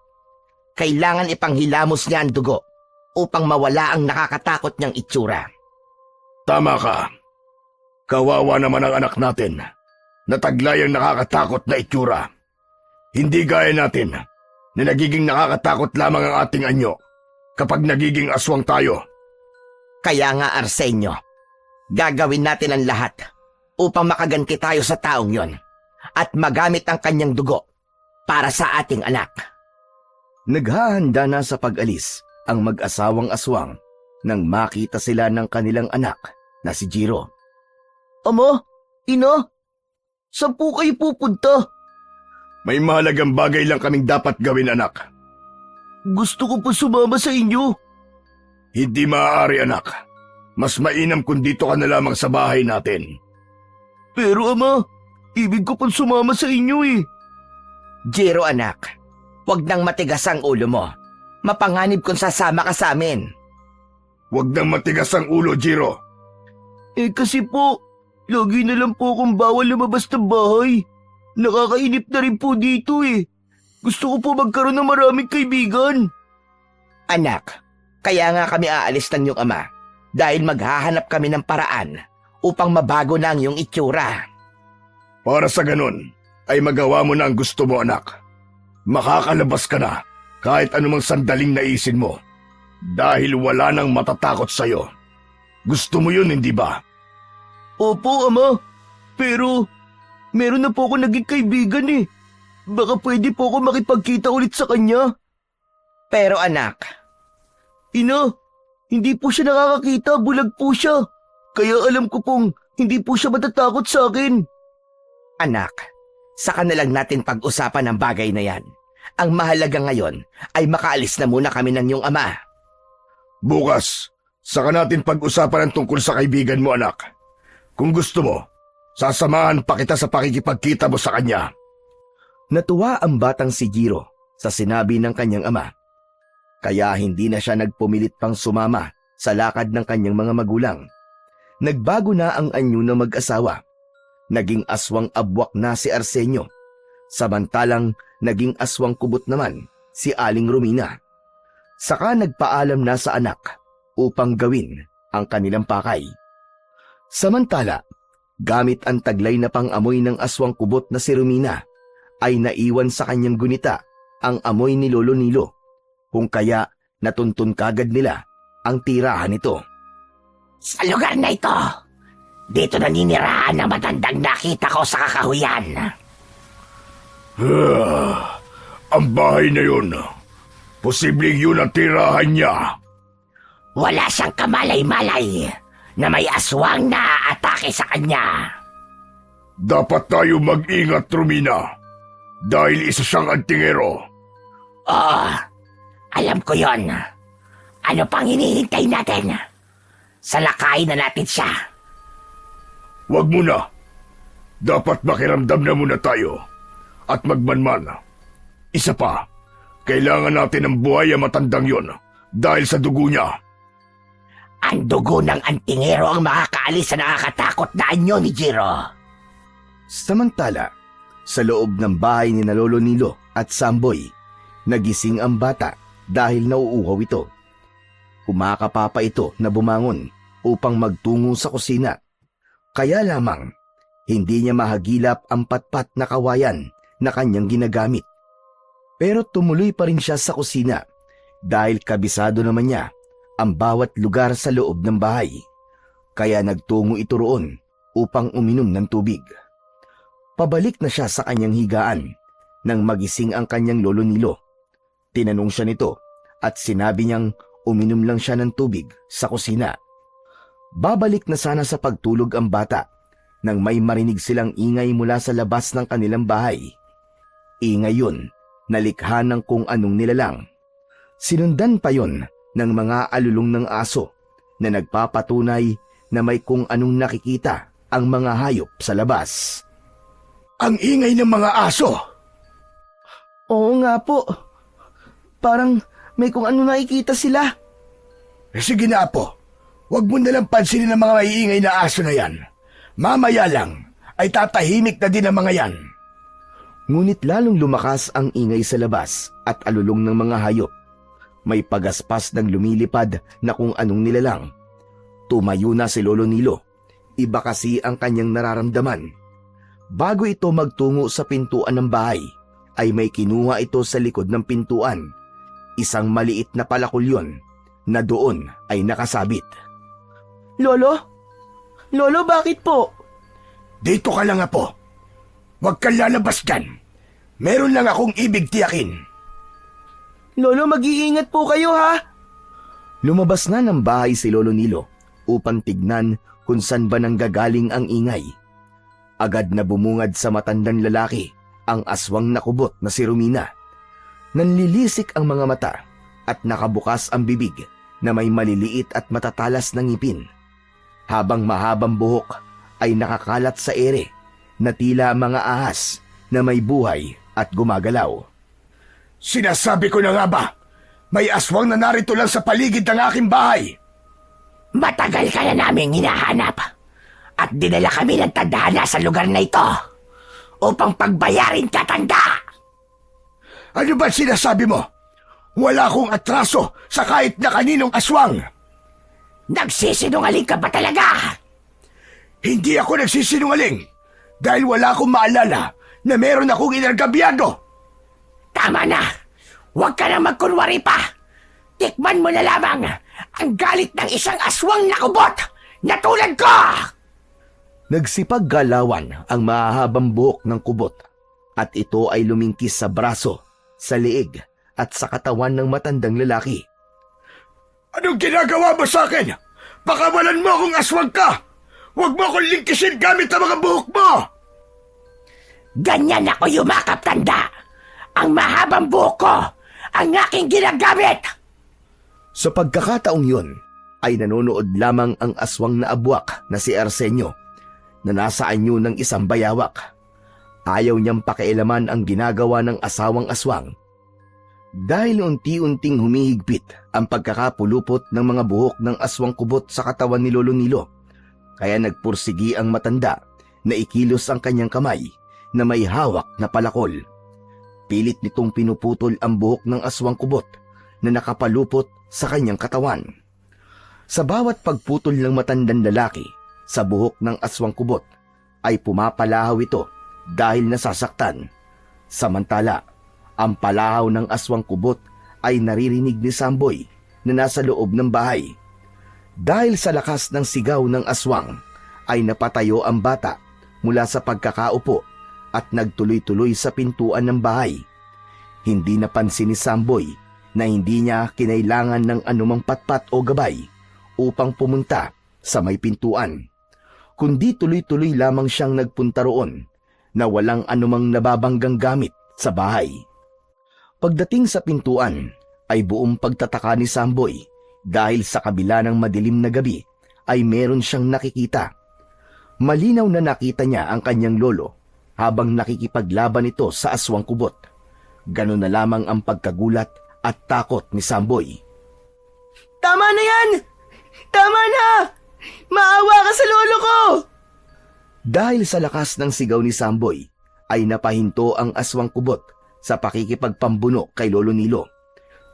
Kailangan ipanghilamos niya ang dugo upang mawala ang nakakatakot niyang itsura. Tama ka. Kawawa naman ang anak natin na taglay ang nakakatakot na itsura. Hindi gaya natin na nagiging nakakatakot lamang ang ating anyo kapag nagiging aswang tayo. Kaya nga, Arsenio, gagawin natin ang lahat upang makaganti tayo sa taong yon at magamit ang kanyang dugo para sa ating anak. Naghahanda na sa pag-alis ang mag-asawang aswang nang makita sila ng kanilang anak na si Jiro. Ama, ina, saan po kayo pupunta? May mahalagang bagay lang kaming dapat gawin, anak. Gusto ko po sumama sa inyo. Hindi maaari, anak. Mas mainam kung dito ka na lamang sa bahay natin. Pero ama, ibig ko pong sumama sa inyo Jiro, anak, huwag nang matigas ang ulo mo. Mapanganib kung sasama ka sa amin. Huwag nang matigas ang ulo, Jiro. Kasi po, lagi na lang po akong bawal lumabas ng bahay. Nakakainip na rin po dito Gusto ko po magkaroon ng maraming kaibigan. Anak, kaya nga kami aalis ng iyong ama dahil maghahanap kami ng paraan upang mabago na ang iyong itsura. Para sa ganun, ay magawa mo na ang gusto mo, anak. Makakalabas ka na kahit anumang sandaling naisin mo dahil wala nang matatakot sa'yo. Gusto mo yun, hindi ba? Opo, ama. Pero, meron na po ako naging kaibigan Baka pwede po ako makipagkita ulit sa kanya. Pero anak, Ina, hindi po siya nakakakita, bulag po siya. Kaya alam ko pong hindi po siya matatakot sa akin. anak, saka na lang natin pag-usapan ang bagay na yan. Ang mahalaga ngayon ay makaalis na muna kami ng iyong ama. Bukas, Saka natin pag-usapan ang tungkol sa kaibigan mo, anak. Kung gusto mo, sasamahan pa kita sa pakikipagkita mo sa kanya. Natuwa ang batang si Jiro sa sinabi ng kanyang ama. Kaya hindi na siya nagpumilit pang sumama sa lakad ng kanyang mga magulang. Nagbago na ang anyo ng mag-asawa. Naging aswang abwak na si Arsenio. Samantalang naging aswang kubot naman si Aling Romina. Saka nagpaalam na sa anak upang gawin ang kanilang pakay. Samantala, gamit ang taglay na pang-amoy ng aswang kubot na si Romina, ay naiwan sa kanyang gunita ang amoy ni Lolo Nilo, kung kaya natuntun kagad nila ang tirahan nito. Sa lugar na ito, dito naninirahan ang matandang nakita ko sa kakahuyan. Ang bahay na yun, posibleng yun ang tirahan niya. Wala siyang kamalay-malay na may aswang na aatake sa kanya. Dapat tayo mag-ingat, Romina, dahil isa siyang antingero. Oo, alam ko yon. Ano pang hinihintay natin? Salakayin na natin siya. Huwag muna. Dapat makiramdam na muna tayo at magmanman. Isa pa, kailangan natin ng buhay ang matandang yon dahil sa dugo niya. Ang dugo ng antingero ang makakaalis sa nakakatakot na anyo ni Jiro. Samantala, sa loob ng bahay ni na Lolo Nilo at Samboy, nagising ang bata dahil nauuhaw ito. Kumakapapa ito na bumangon upang magtungo sa kusina. Kaya lamang, hindi niya mahagilap ang patpat na kawayan na kanyang ginagamit. Pero tumuloy pa rin siya sa kusina dahil kabisado naman niya ang bawat lugar sa loob ng bahay. Kaya nagtungo ito roon upang uminom ng tubig. Pabalik na siya sa kanyang higaan nang magising ang kanyang Lolo Nilo. Tinanong siya nito at sinabi niyang uminom lang siya ng tubig sa kusina. Babalik na sana sa pagtulog ang bata nang may marinig silang ingay mula sa labas ng kanilang bahay. Ingay yun na likha ng kung anong nilalang. Sinundan pa yon ng mga alulong ng aso na nagpapatunay na may kung anong nakikita ang mga hayop sa labas. Ang ingay ng mga aso! Oo nga po. Parang may kung ano nakikita sila. Sige na, Apo. Huwag mo nalang pansinin ang mga maiingay na aso na yan. Mamaya lang ay tatahimik na din ang mga yan. Ngunit lalong lumakas ang ingay sa labas at alulong ng mga hayop. May pagaspas ng lumilipad na kung anong nilalang. Tumayo na si Lolo Nilo. Iba kasi ang kanyang nararamdaman. Bago ito magtungo sa pintuan ng bahay, ay may kinuha ito sa likod ng pintuan. Isang maliit na palakulyon na doon ay nakasabit. Lolo? Lolo, bakit po? Dito ka lang, Apo. Huwag kang lalabas dyan. Meron lang akong ibig tiyakin. Lolo, mag-iingat po kayo ha. Lumabas na ng bahay si Lolo Nilo upang tignan kung saan ba nanggagaling ang ingay. Agad na bumungad sa matandang lalaki ang aswang na kubot na si Romina. Nanlilisik ang mga mata at nakabukas ang bibig na may maliliit at matatalas na ngipin. Habang mahabang buhok ay nakakalat sa ere na tila mga ahas na may buhay at gumagalaw. Sinasabi ko na nga ba, may aswang na narito lang sa paligid ng aking bahay. Matagal ka na naming hinahanap at dinala kami ng tadhana sa lugar na ito upang pagbayarin ka, tanda. Ano ba sinasabi mo? Wala akong atraso sa kahit na kaninong aswang. Nagsisinungaling ka ba talaga? Hindi ako nagsisinungaling dahil wala akong maalala na meron akong inargabyado. Tama na. Huwag ka na magkunwari pa. Tikman mo na lamang ang galit ng isang aswang na kubot na tulad ko. Nagsipaggalawan ang mahahabang buhok ng kubot at ito ay lumingkis sa braso, sa liig at sa katawan ng matandang lalaki. Anong ginagawa mo sa akin? Pakawalan mo akong aswang ka! Huwag mo akong lingkisin gamit ang mga buhok mo! Ganyan ako yumakap, tanda. Ang mahabang buhok ko ang aking ginagamit. Sa pagkakataong yun, ay nanonood lamang ang aswang na abwak na si Arsenio na nasa anyo ng isang bayawak. Ayaw niyang pakialaman ang ginagawa ng asawang aswang. Dahil unti-unting humihigpit ang pagkakapulupot ng mga buhok ng aswang kubot sa katawan ni Lolo Nilo, kaya nagpursigi ang matanda na ikilos ang kanyang kamay na may hawak na palakol. Pilit nitong pinuputol ang buhok ng aswang kubot na nakapalupot sa kanyang katawan. Sa bawat pagputol ng matandang lalaki sa buhok ng aswang kubot ay pumapalahaw ito dahil nasasaktan. Samantala, ang palahaw ng aswang kubot ay naririnig ni Samboy na nasa loob ng bahay. Dahil sa lakas ng sigaw ng aswang ay napatayo ang bata mula sa pagkakaupo at nagtuloy-tuloy sa pintuan ng bahay. Hindi napansin ni Samboy na hindi niya kinailangan ng anumang patpat o gabay upang pumunta sa may pintuan, kundi tuloy-tuloy lamang siyang nagpunta roon na walang anumang nababanggang gamit sa bahay. Pagdating sa pintuan ay buong pagtataka ni Samboy dahil sa kabila ng madilim na gabi ay meron siyang nakikita. Malinaw na nakita niya ang kanyang lolo habang nakikipaglaban ito sa aswang kubot. Ganun na lamang ang pagkagulat at takot ni Samboy. Tama na yan! Tama na! Maawa ka sa lolo ko! Dahil sa lakas ng sigaw ni Samboy, ay napahinto ang aswang kubot sa pakikipagpambuno kay Lolo Nilo.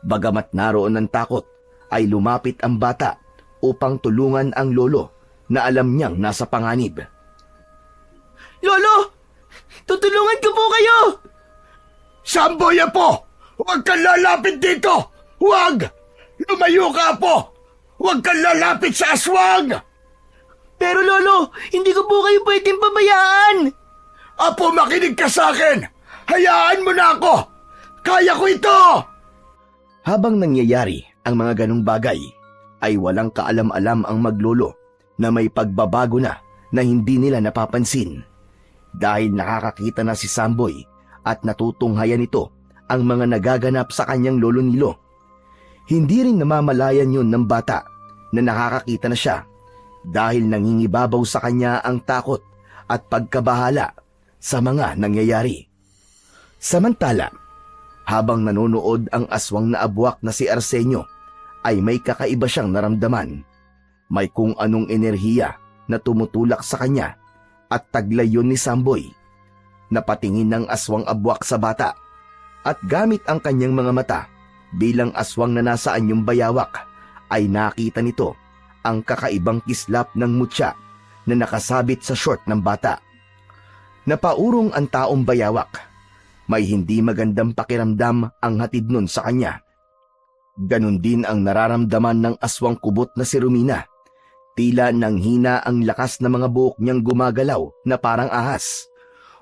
Bagamat naroon ng takot, ay lumapit ang bata upang tulungan ang lolo na alam niyang nasa panganib. Lolo! Tutulungan ko po kayo! Samboy, Apo! Huwag kang lalapit dito! Huwag! Lumayo ka, Apo! Huwag kang lalapit sa aswang! Pero lolo, hindi ko po kayo pwedeng pabayaan! Apo, makinig ka sa akin! Hayaan mo na ako! Kaya ko ito! Habang nangyayari ang mga ganong bagay, ay walang kaalam-alam ang maglolo na may pagbabago na hindi nila napapansin. Dahil nakakakita na si Samboy at natutunghayan ito ang mga nagaganap sa kanyang Lolo Nilo. Hindi rin namamalayan yun ng bata na nakakakita na siya dahil nangingibabaw sa kanya ang takot at pagkabahala sa mga nangyayari. Samantala, habang nanonood ang aswang na abwak na si Arsenio, ay may kakaiba siyang naramdaman. May kung anong enerhiya na tumutulak sa kanya at taglay yun ni Samboy. Napatingin ng aswang abwak sa bata at gamit ang kanyang mga mata bilang aswang na nasa anyong bayawak ay nakita nito ang kakaibang kislap ng mutya na nakasabit sa short ng bata. Napaurong ang taong bayawak. May hindi magandang pakiramdam ang hatid nun sa kanya. Ganon din ang nararamdaman ng aswang kubot na si Romina. Tila nanghina ang lakas ng mga buhok niyang gumagalaw na parang ahas.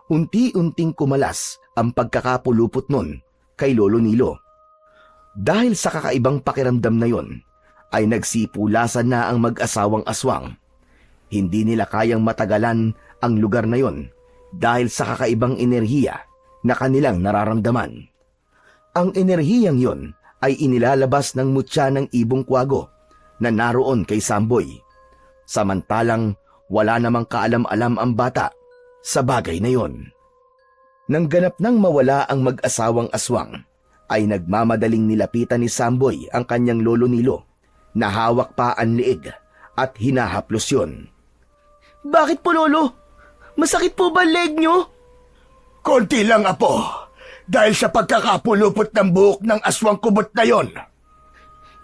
Unti-unting kumalas ang pagkakapulupot nun kay Lolo Nilo. Dahil sa kakaibang pakiramdam na yon, ay nagsipulasan na ang mag-asawang aswang. Hindi nila kayang matagalan ang lugar na yon dahil sa kakaibang enerhiya na kanilang nararamdaman. Ang enerhiyang yon ay inilalabas ng mutya ng ibong kwago na naroon kay Samboy. Samantalang wala namang kaalam-alam ang bata sa bagay na yon. Nang ganap nang mawala ang mag-asawang aswang, ay nagmamadaling nilapitan ni Samboy ang kanyang Lolo Nilo na hawak pa ang liig at hinahaplos yun. Bakit po, lolo? Masakit po ba ang leg nyo? Konti lang, Apo. Dahil sa pagkakapulupot ng buhok ng aswang kubot na yon.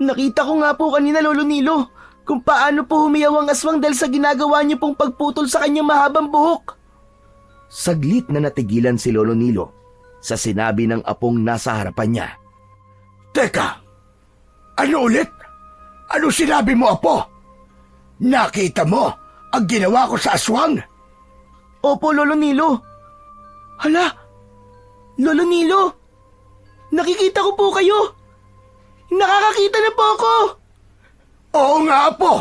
Nakita ko nga po kanina, Lolo Nilo, kung paano po humiyaw ang aswang dahil sa ginagawa niyo pong pagputol sa kanyang mahabang buhok. Saglit na natigilan si Lolo Nilo sa sinabi ng apong nasa harapan niya. Teka, ano ulit? Ano sinabi mo, Apo? Nakita mo ang ginawa ko sa aswang? Opo, Lolo Nilo. Hala, Lolo Nilo, nakikita ko po kayo. Nakakakita na po ako. Oo nga, Apo.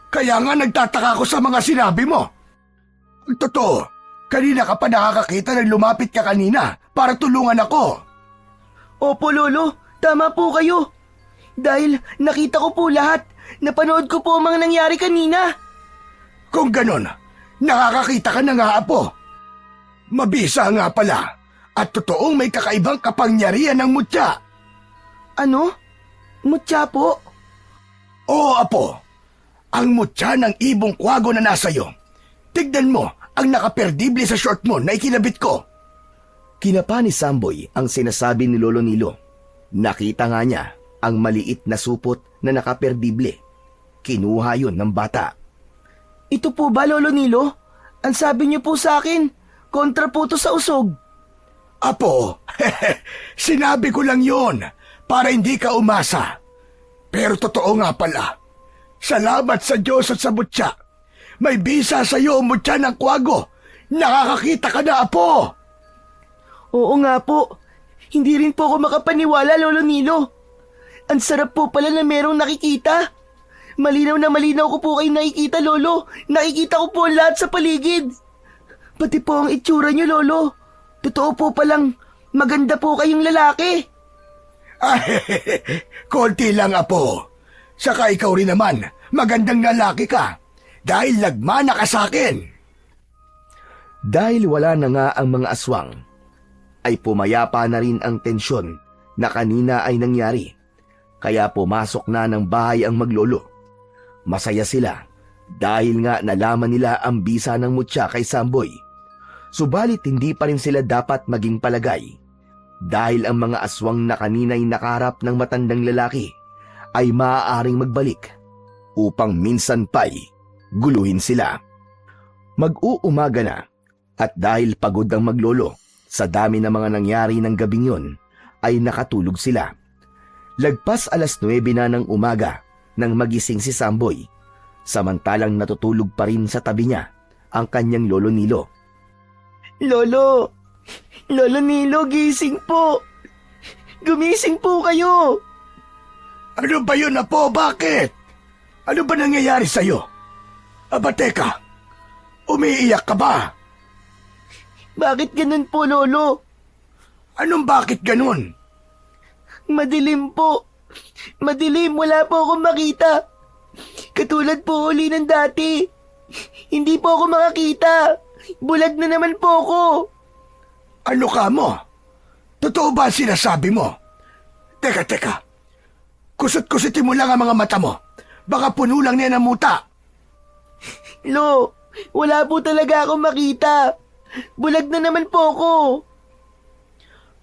Kaya nga nagtataka ako sa mga sinabi mo. Ang totoo, kanina ka pa nakakakita na lumapit ka kanina para tulungan ako. Opo, Lolo, tama po kayo. Dahil nakita ko po lahat Napanood ko po ang mga nangyari kanina. Kung ganon, nakakakita ka na nga, Apo. Mabisa nga pala at totoong may kakaibang kapangyarihan ng mutya. Ano? Mutya po? Oo, Apo. Ang mutya ng ibong kwago na nasa iyo. Tignan mo ang nakaperdible sa short mo na ikinabit ko. Kinapa ni Samboy ang sinasabi ni Lolo Nilo. Nakita nga niya ang maliit na supot na nakaperdible. Kinuha yun ng bata. Ito po ba, Lolo Nilo? Ang sabi niyo po sa akin, kontra po to sa usog. Apo, sinabi ko lang yon para hindi ka umasa. Pero totoo nga pala. Salamat sa Diyos at sa mutya. May bisa sa iyo, mutya ng kwago. Nakakakita ka na, Apo. Oo nga po. Hindi rin po ako makapaniwala, Lolo Nilo. Ang sarap po pala na merong nakikita. Malinaw na malinaw ko po kayo nakikita, Lolo. Nakikita ko po ang lahat sa paligid. Pati po ang itsura niyo, Lolo. Totoo po palang maganda po kayong lalaki. Ay, konti lang, Apo. Saka ikaw rin naman, magandang lalaki ka. Dahil nagmana ka sa akin. Dahil wala na nga ang mga aswang, ay pumayapa na rin ang tensyon na kanina ay nangyari. Kaya pumasok na ng bahay ang maglolo. Masaya sila dahil nga nalaman nila ang bisa ng mutya kay Samboy. Subalit hindi pa rin sila dapat maging palagay dahil ang mga aswang na kanina'y nakaharap ng matandang lalaki ay maaaring magbalik upang minsan pa'y guluhin sila. Mag-uumaga na at dahil pagod ang maglolo sa dami ng mga nangyari ng gabing yon ay nakatulog sila. Lagpas 9:00 na ng umaga nang magising si Samboy, samantalang natutulog pa rin sa tabi niya ang kanyang Lolo Nilo. Lolo! Lolo Nilo, gising po! Gumising po kayo! Ano ba yun, Apo? Bakit? Ano ba nangyayari sa'yo? Aba, teka. Umiiyak ka ba? Bakit ganun po, Lolo? Anong bakit ganun? Madilim po. Madilim, wala po akong makita. Katulad po uli ng dati. Hindi po ako makakita. Bulag na naman po ako. Ano ka mo? Totoo ba ang sinasabi mo? Teka. Kusot-kusutin mo lang ang mga mata mo. Baka puno lang niya ng muta. Lo, wala po talaga akong makita. Bulag na naman po ako.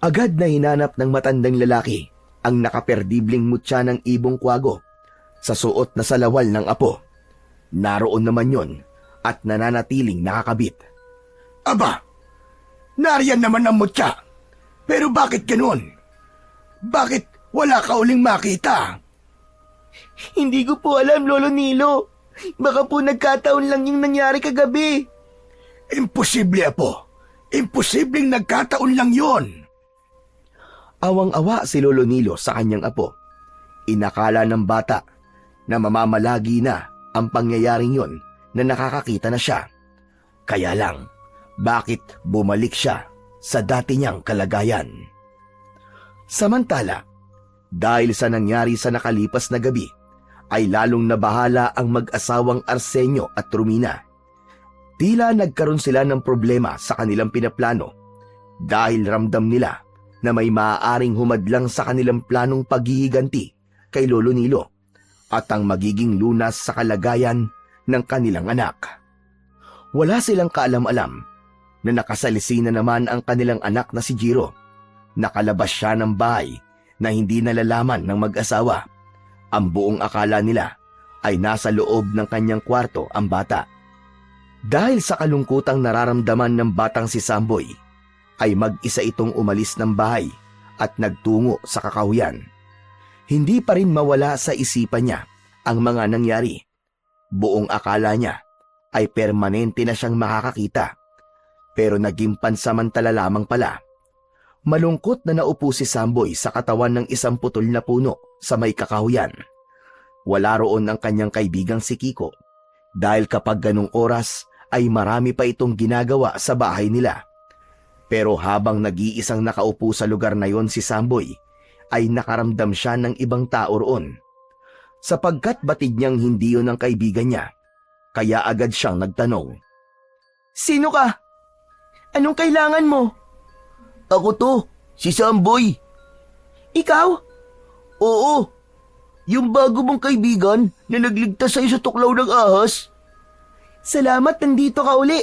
Agad na hinanap ng matandang lalaki ang nakaperdibling mutya ng ibong kwago sa suot na salawal ng apo. Naroon naman yon at nananatiling nakakabit. Aba, nariyan naman ang mutya. Pero bakit ganun? Bakit wala ka uling makita? Hindi ko po alam, Lolo Nilo. Baka po nagkataon lang yung nangyari kagabi. Imposible, Apo. Imposibleng nagkataon lang yon. Awang-awa si Lolo Nilo sa kanyang apo. Inakala ng bata na mamamalagi na ang pangyayaring yon na nakakakita na siya. Kaya lang, bakit bumalik siya sa dati niyang kalagayan? Samantala, dahil sa nangyari sa nakalipas na gabi, ay lalong nabahala ang mag-asawang Arsenio at Romina. Tila nagkaroon sila ng problema sa kanilang pinaplano dahil ramdam nila na may maaaring humadlang sa kanilang planong paghihiganti kay Lolo Nilo at ang magiging lunas sa kalagayan ng kanilang anak. Wala silang kaalam-alam na nakasalisi na naman ang kanilang anak na si Jiro. Nakalabas siya ng bahay na hindi nalalaman ng mag-asawa. Ang buong akala nila ay nasa loob ng kanyang kwarto ang bata. Dahil sa kalungkutang nararamdaman ng batang si Samboy, ay mag-isa itong umalis ng bahay at nagtungo sa kakahuyan. Hindi pa rin mawala sa isipan niya ang mga nangyari. Buong akala niya ay permanente na siyang makakakita. Pero naging pansamantala lamang pala. Malungkot na naupo si Samboy sa katawan ng isang putol na puno sa may kakahuyan. Wala roon ang kanyang kaibigang si Kiko dahil kapag ganung oras ay marami pa itong ginagawa sa bahay nila. Pero habang nag-iisang nakaupo sa lugar na yon si Samboy, ay nakaramdam siya ng ibang tao roon. sapagkat batid niyang hindi yun ang kaibigan niya. Kaya agad siyang nagtanong. Sino ka? Anong kailangan mo? Ako to, si Samboy. Ikaw? Oo, yung bago mong kaibigan na nagligtas sa'yo sa tuklaw ng ahas. Salamat, nandito ka uli.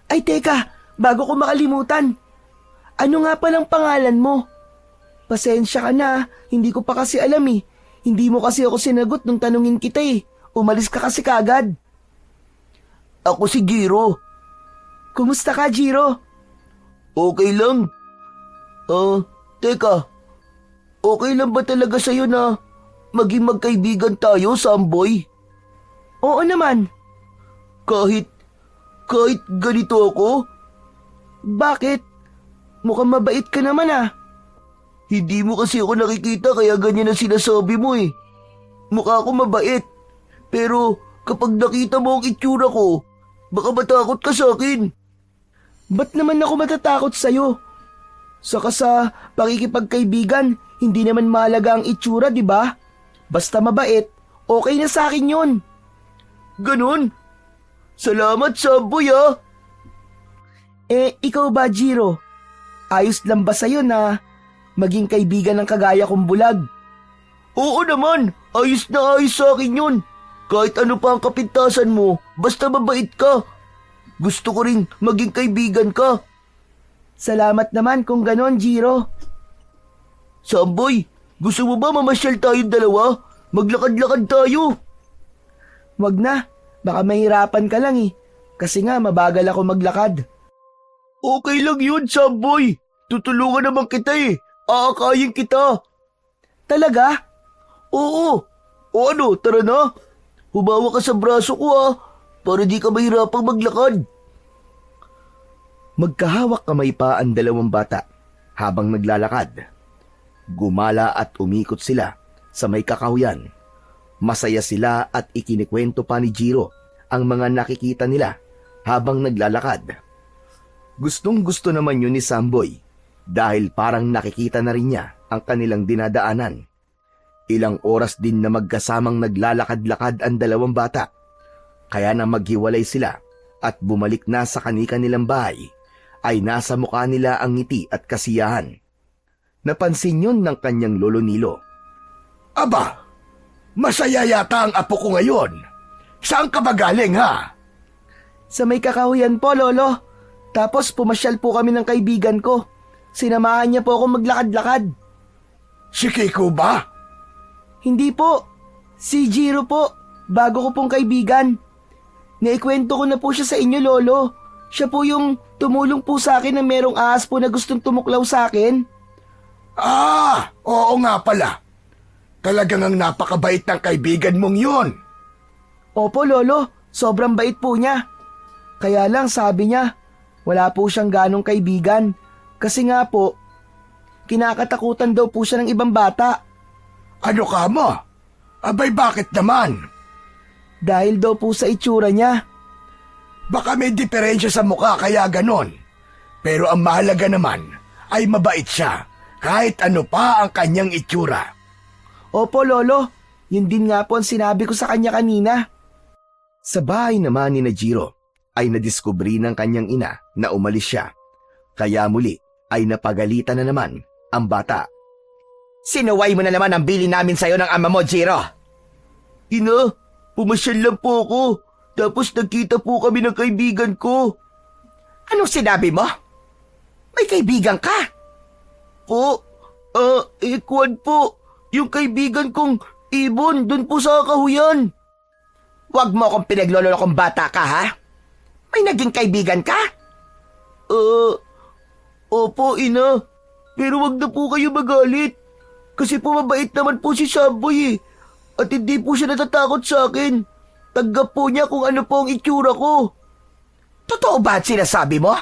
Ay teka, bago ko makalimutan. Ano nga palang pangalan mo? Pasensya ka na, hindi ko pa kasi alam eh. Hindi mo kasi ako sinagot nung tanungin kita eh. Umalis ka kasi kagad. Ako si Jiro. Kumusta ka, Jiro? Okay lang. Teka. Okay lang ba talaga sa'yo na maging magkaibigan tayo, Samboy? Oo naman. Kahit ganito ako? Bakit? Mukhang mabait ka naman ah. Hindi mo kasi ako nakikita kaya ganyan ang sinasabi mo eh. Mukha ako mabait. Pero kapag nakita mo ang itsura ko, baka matakot ka sa akin. Ba't naman ako matatakot sa'yo? Saka sa pakikipagkaibigan, hindi naman mahalaga ang itsura, di ba? Basta mabait, okay na sa akin yun. Ganun? Salamat, Samboy ah. Ikaw ba, Jiro? Ayos lang ba sa'yo na maging kaibigan ng kagaya kong bulag? Oo naman, ayos na ayos sa akin yun. Kahit ano pa ang kapintasan mo, basta mabait ka. Gusto ko rin maging kaibigan ka. Salamat naman kung ganon, Jiro. Samboy, gusto mo ba mamasyal tayong dalawa? Maglakad-lakad tayo. Wag na, baka mahirapan ka lang eh. Kasi nga mabagal ako maglakad. Okay lang yun, Samboy. Tutulungan naman kita eh. Aakayin kita. Talaga? Oo. O ano, tara na. Humawa ka sa braso ko ah, para di ka mahirapang maglakad. Magkahawak kamay pa ang dalawang bata habang naglalakad. Gumala at umikot sila sa may kakahuyan. Masaya sila at ikinikwento pa ni Jiro ang mga nakikita nila habang naglalakad. Gustong-gusto naman yun ni Samboy dahil parang nakikita na rin niya ang kanilang dinadaanan. Ilang oras din na magkasamang naglalakad-lakad ang dalawang bata. Kaya na maghiwalay sila at bumalik na sa kani-kanilang bahay ay nasa mukha nila ang ngiti at kasiyahan. Napansin yun ng kanyang lolo Nilo. Aba, masaya yata ang apo ko ngayon. Saan ka ba galing ha? Sa may kakahuyan po, Lolo. Tapos pumasyal po kami ng kaibigan ko. Sinamahan niya po ako maglakad-lakad. Si Kiko ba? Hindi po. Si Jiro po. Bago ko pong kaibigan. Naikwento ko na po siya sa inyo, Lolo. Siya po yung tumulong po sa akin na merong ahas po na gustong tumuklaw sa akin. Ah, oo nga pala. Talagang ang napakabait ng kaibigan mong yun. Opo, Lolo. Sobrang bait po niya. Kaya lang sabi niya, wala po siyang ganong kaibigan. Kasi nga po, kinakatakutan daw po siya ng ibang bata. Ano ka mo? Abay bakit naman? Dahil daw po sa itsura niya. Baka may diferensya sa mukha kaya ganon. Pero ang mahalaga naman ay mabait siya kahit ano pa ang kanyang itsura. Opo, Lolo. Yun din nga po ang sinabi ko sa kanya kanina. Sa bahay naman ni Jiro ay nadiskubri ng kanyang ina na umalis siya. Kaya muli ay napagalitan na naman ang bata. Sinuway mo na naman ang bili namin sa'yo ng ama mo, Jiro. Ina, pumasyal lang po ako. Tapos nagkita po kami ng kaibigan ko. Anong sinabi mo? May kaibigan ka? Kwan po. Yung kaibigan kong ibon dun po sa kahuyan. Huwag mo akong pinaglololo kung bata ka, ha? May naging kaibigan ka? Opo, ina. Pero wag na po kayo magalit. Kasi po mabait naman po si Samboy eh. At hindi po siya natatakot sa akin. Tanggap po niya kung ano po ang itsura ko. Totoo ba at sinasabi mo?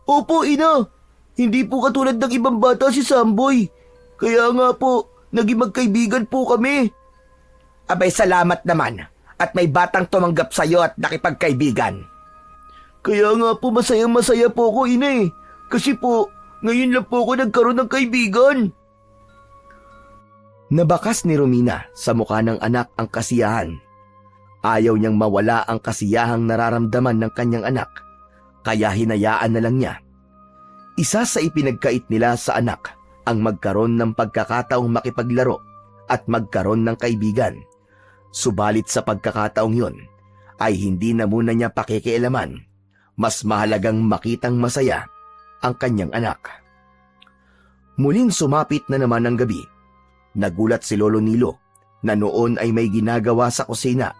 Opo, ina. Hindi po katulad ng ibang bata si Samboy. Kaya nga po, naging magkaibigan po kami. Abay, salamat naman. At may batang tumanggap sa'yo at nakipagkaibigan. Kaya nga po masayang-masaya po ako, ina eh. Kasi po, ngayon lang po ako nagkaroon ng kaibigan. Nabakas ni Romina sa mukha ng anak ang kasiyahan. Ayaw niyang mawala ang kasiyahang nararamdaman ng kanyang anak, kaya hinayaan na lang niya. Isa sa ipinagkait nila sa anak ang magkaroon ng pagkakataong makipaglaro at magkaroon ng kaibigan. Subalit sa pagkakataong yon ay hindi na muna niya pakikialaman. Mas mahalagang makitang masaya ang kanyang anak. Muling sumapit na naman ang gabi. Nagulat si Lolo Nilo na noon ay may ginagawa sa kusina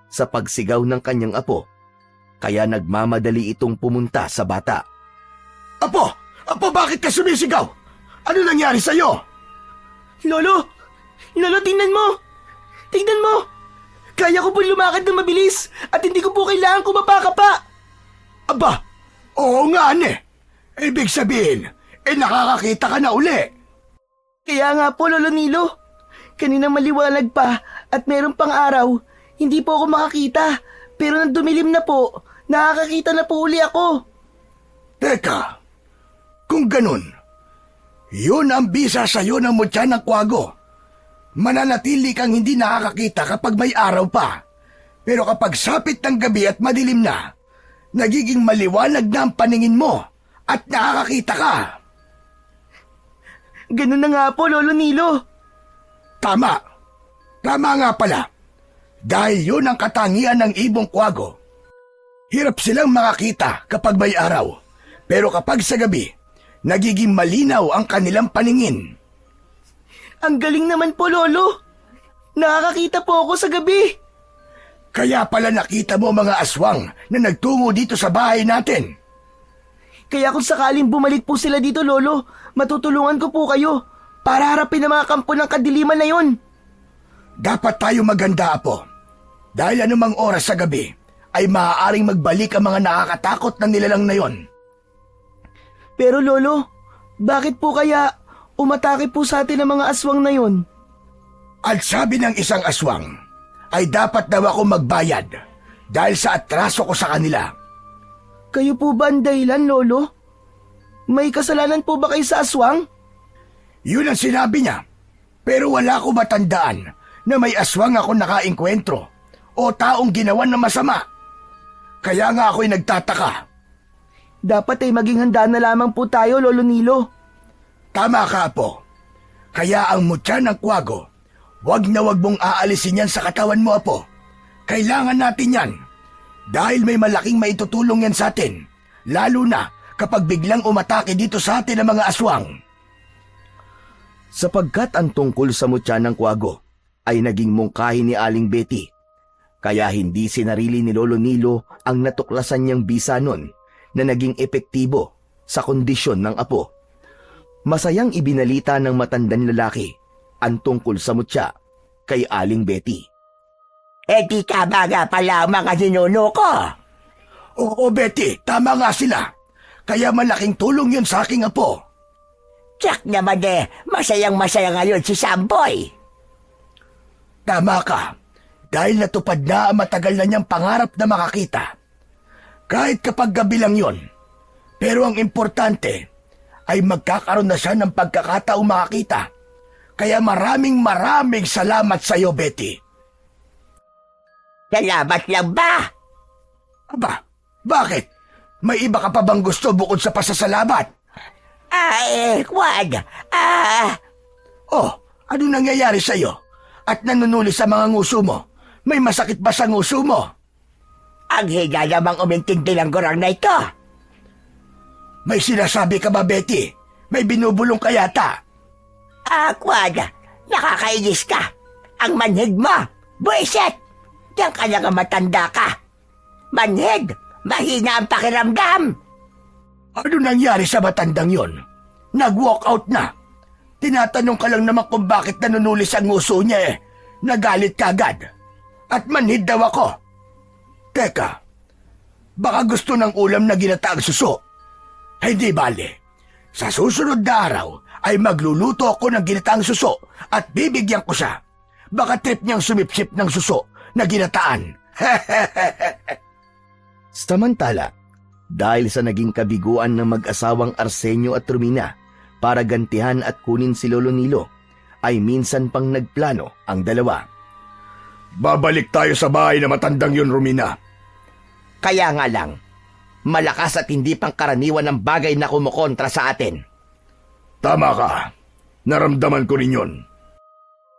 sa pagsigaw ng kanyang apo, kaya nagmamadali itong pumunta sa bata. Apo! Apo, bakit ka sumisigaw? Ano nangyari sa'yo? Lolo! Lolo, tingnan mo! Tingnan mo! Kaya ko po lumakad ng mabilis at hindi ko po kailangan kumapa pa! Aba, oo nga Ibig sabihin, nakakakita ka na uli. Kaya nga po, Lolo Nilo. Kanina maliwanag pa at meron pang araw. Hindi po ako makakita. Pero nang dumilim na po, nakakakita na po uli ako. Teka, kung ganun, yun ang bisa sa'yo ng mutya ng kwago. Mananatili kang hindi nakakakita kapag may araw pa. Pero kapag sapit ng gabi at madilim na, nagiging maliwanag na ang paningin mo at nakakakita ka. Ganun na nga po, Lolo Nilo. Tama. Tama nga pala. Dahil yun ang katangian ng ibong kwago. Hirap silang makakita kapag may araw. Pero kapag sa gabi, nagiging malinaw ang kanilang paningin. Ang galing naman po, Lolo. Nakakakita po ako sa gabi. Kaya pala nakita mo mga aswang na nagtungo dito sa bahay natin. Kaya kung sakaling bumalik po sila dito, Lolo, matutulungan ko po kayo para harapin ang mga kampo ng kadiliman na yon. Dapat tayo maganda, Apo. Dahil anumang oras sa gabi ay maaaring magbalik ang mga nakakatakot na nilalang na yon. Pero Lolo, bakit po kaya umatake po sa atin ang mga aswang na yon? At sabi ng isang aswang, ay dapat daw ako magbayad dahil sa atraso ko sa kanila. Kayo po ba ang dahilan, Lolo? May kasalanan po ba kayo sa aswang? Yun ang sinabi niya. Pero wala ko matandaan na may aswang ako nakaengkwentro o taong ginawan na masama. Kaya nga ako'y nagtataka. Dapat ay maging handa na lamang po tayo, Lolo Nilo. Tama ka, Apo. Kaya ang mutya ng kwago, wag na wag mong aalisin yan sa katawan mo, Apo. Kailangan natin yan. Dahil may malaking maitutulong yan sa atin. Lalo na kapag biglang umatake dito sa atin ang mga aswang. Sapagkat ang tungkol sa mutya ng kwago ay naging mungkahi ni Aling Betty. Kaya hindi sinarili ni Lolo Nilo ang natuklasan niyang bisa nun na naging epektibo sa kondisyon ng apo. Masayang ibinalita ng matandang lalaki ang tungkol sa mutya kay Aling Betty. Di tama nga pala ang mga sinuno ko. Oo, Betty, tama nga sila. Kaya malaking tulong yun sa aking apo. Tsak naman masayang-masaya ngayon si Samboy. Tama ka. Dahil natupad na ang matagal na niyang pangarap na makakita. Kahit kapag gabi lang yon. Pero ang importante ay magkakaroon na siya ng pagkakataong makakita. Kaya maraming salamat sa iyo, Betty. Salamat lang ba? Aba, bakit? May iba ka pa bang gusto bukod sa pasasalamat? Wag. Oh, ano nangyayari sa iyo? At nanunuli sa mga nguso mo? May masakit ba sa nguso mo? Ang higa namang umintindi ng gurang na ito. May sinasabi ka ba, Betty? May binubulong ka yata. Wag. Nakakainis ka. Ang manhid mo. Buisit. Diyan ka na nga matanda ka. Manhid. Mahina ang pakiramdam. Ano nangyari sa matandang yon? Nag-walk out na. Tinatanong ka lang naman kung bakit nanunulis ang nguso niya Nagalit ka agad. At manhid daw ako. Teka, baka gusto ng ulam na ginataang suso. Hindi bale. Sa susunod na araw ay magluluto ako ng ginataang suso at bibigyan ko siya. Baka trip niyang sumipsip ng suso na ginataan. Samantala, dahil sa naging kabiguan ng mag-asawang Arsenio at Romina para gantihan at kunin si Lolo Nilo, ay minsan pang nagplano ang dalawa. Babalik tayo sa bahay na matandang yun, Romina. Kaya nga lang, malakas at hindi pangkaraniwan ang bagay na kumukontra sa atin. Tama ka. Naramdaman ko rin yun.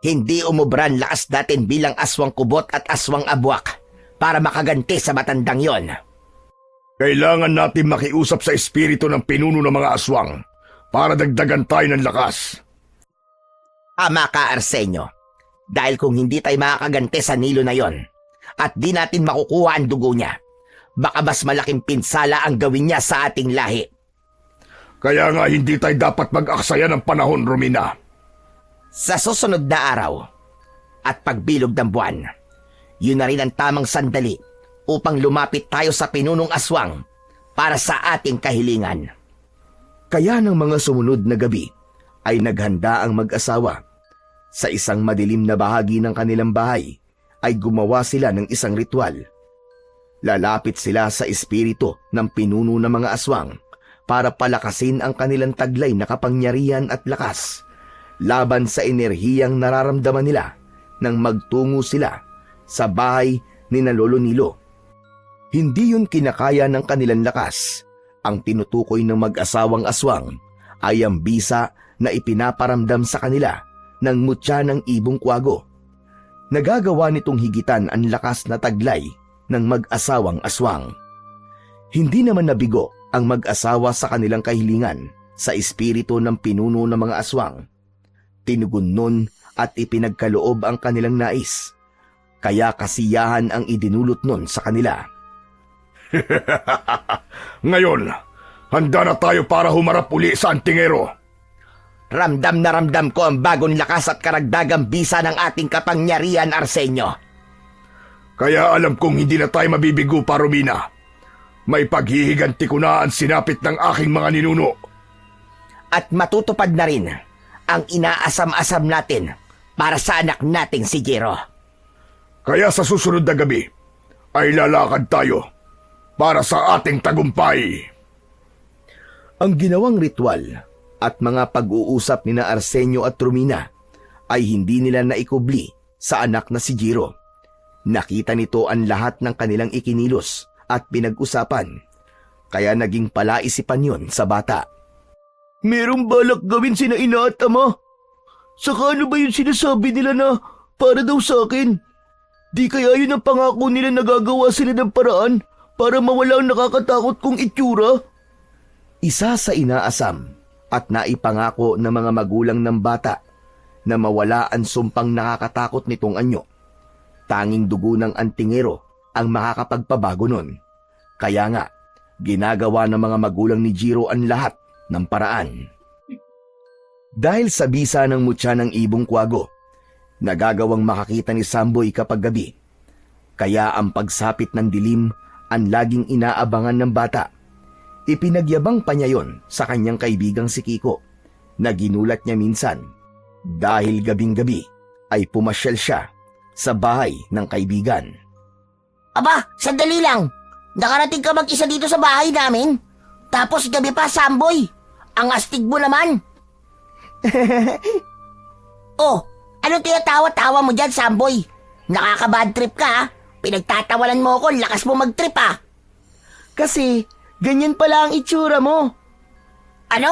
Hindi umubran lakas natin bilang aswang kubot at aswang abwak para makaganti sa matandang yon. Kailangan natin makiusap sa espiritu ng pinuno ng mga aswang para dagdagan tayo ng lakas. Ama ka, Arsenio. Dahil kung hindi tayo makakaganti sa Nilo na yon at di natin makukuha ang dugo niya, baka mas malaking pinsala ang gawin niya sa ating lahi. Kaya nga hindi tayo dapat mag-aksaya ng panahon, Romina. Sa susunod na araw at pagbilog ng buwan, yun na rin ang tamang sandali upang lumapit tayo sa pinunong aswang para sa ating kahilingan. Kaya ng mga sumunod na gabi ay naghanda ang mag-asawa. Sa isang madilim na bahagi ng kanilang bahay ay gumawa sila ng isang ritual. Lalapit sila sa espiritu ng pinuno ng mga aswang para palakasin ang kanilang taglay na kapangyarihan at lakas laban sa enerhiyang nararamdaman nila nang magtungo sila sa bahay ni Lolo Nilo. Hindi yun kinakaya ng kanilang lakas. Ang tinutukoy ng mag-asawang aswang ay ang bisa na ipinaparamdam sa kanila ng mutya ng ibong kwago. Nagagawa nitong higitan ang lakas na taglay ng mag-asawang aswang. Hindi naman nabigo ang mag-asawa sa kanilang kahilingan sa espiritu ng pinuno ng mga aswang. Tinugon nun at ipinagkaloob ang kanilang nais. Kaya kasiyahan ang idinulot nun sa kanila. Ngayon, handa na tayo para humarap uli sa antingero. Ramdam na ramdam ko ang bagong lakas at karagdagang bisa ng ating kapangyarihan, Arsenio. Kaya alam kong hindi na tayo mabibigo pa, Romina. May paghihiganti ko na ang sinapit ng aking mga ninuno. At matutupad na rin ang inaasam-asam natin para sa anak nating si Jiro. Kaya sa susunod na gabi ay lalakad tayo para sa ating tagumpay. Ang ginawang ritual at mga pag-uusap ni na Arsenio at Romina ay hindi nila naikubli sa anak na si Jiro. Nakita nito ang lahat ng kanilang ikinilos at pinag-usapan, kaya naging palaisipan yun sa bata. Merong balak gawin sina ina at ama. Saka ano ba yung sinasabi nila na para daw sa akin? Di kaya yun ang pangako nila na gagawa sila ng paraan para mawala ang nakakatakot kong itsura? Isa sa inaasam at naipangako ng mga magulang ng bata na mawala ang sumpang nakakatakot nitong anyo. Tanging dugo ng antingero ang makakapagpabago nun. Kaya nga, ginagawa ng mga magulang ni Jiro ang lahat ng paraan. Dahil sa bisa ng mutya ng ibong kwago, nagagawang makakita ni Samboy kapag gabi. Kaya ang pagsapit ng dilim ang laging inaabangan ng bata. Ipinagyabang pa niya yon sa kanyang kaibigang si Kiko na ginulat niya minsan dahil gabing-gabi ay pumasyal siya sa bahay ng kaibigan. Aba, sandali lang. Nakarating ka mag-isa dito sa bahay namin. Tapos gabi pa, Samboy. Ang astig mo naman. Oh, anong tinatawa-tawa mo dyan, Samboy? Nakaka-bad trip ka, ha? Pinagtatawalan mo ako, lakas mo mag-trip, ha? Kasi ganyan pala ang itsura mo. Ano?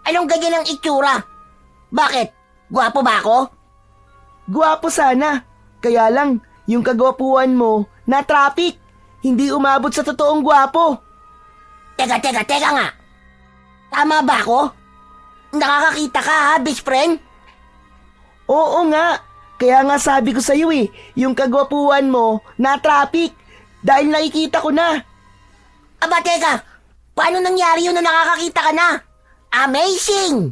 Anong ganyan ang itsura? Bakit? Gwapo ba ako? Gwapo sana. Kaya lang, yung kagwapuan mo na traffic. Hindi umabot sa totoong gwapo. Teka nga. Tama ba ako? Nakakakita ka, ha, best friend? Oo nga. Kaya nga sabi ko sa'yo yung kagwapuan mo na traffic. Dahil nakikita ko na. Aba, teka. Paano nangyari yun na nakakakita ka na? Amazing!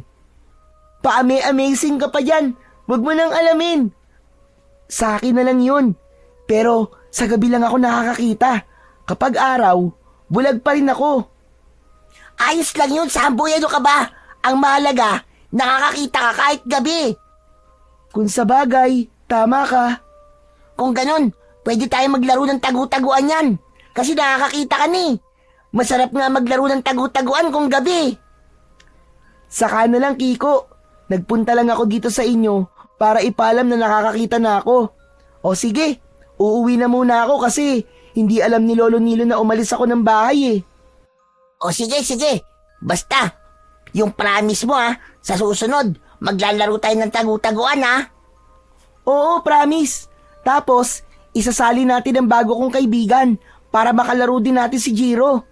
Amazing ka pa dyan. Huwag mo nang alamin. Sa akin na lang yun. Pero sa gabi lang ako nakakakita. Kapag araw, bulag pa rin ako. Ayos lang yun, Samboy. Ano ka ba? Ang mahalaga, nakakakita ka kahit gabi. Kung sa bagay, tama ka. Kung ganun, pwede tayo maglaro ng tagu-taguan yan. Kasi nakakakita ka ni. Masarap nga maglaro ng tagu-taguan kung gabi. Saka na lang, Kiko. Nagpunta lang ako dito sa inyo para ipaalam na nakakakita na ako. O sige, uuwi na muna ako kasi hindi alam ni Lolo Nilo na umalis ako ng bahay eh. O sige, sige. Basta, yung promise mo sa susunod, maglalaro tayo ng tagu-taguan Oo, promise. Tapos, isasali natin ang bago kong kaibigan para makalaro din natin si Jiro.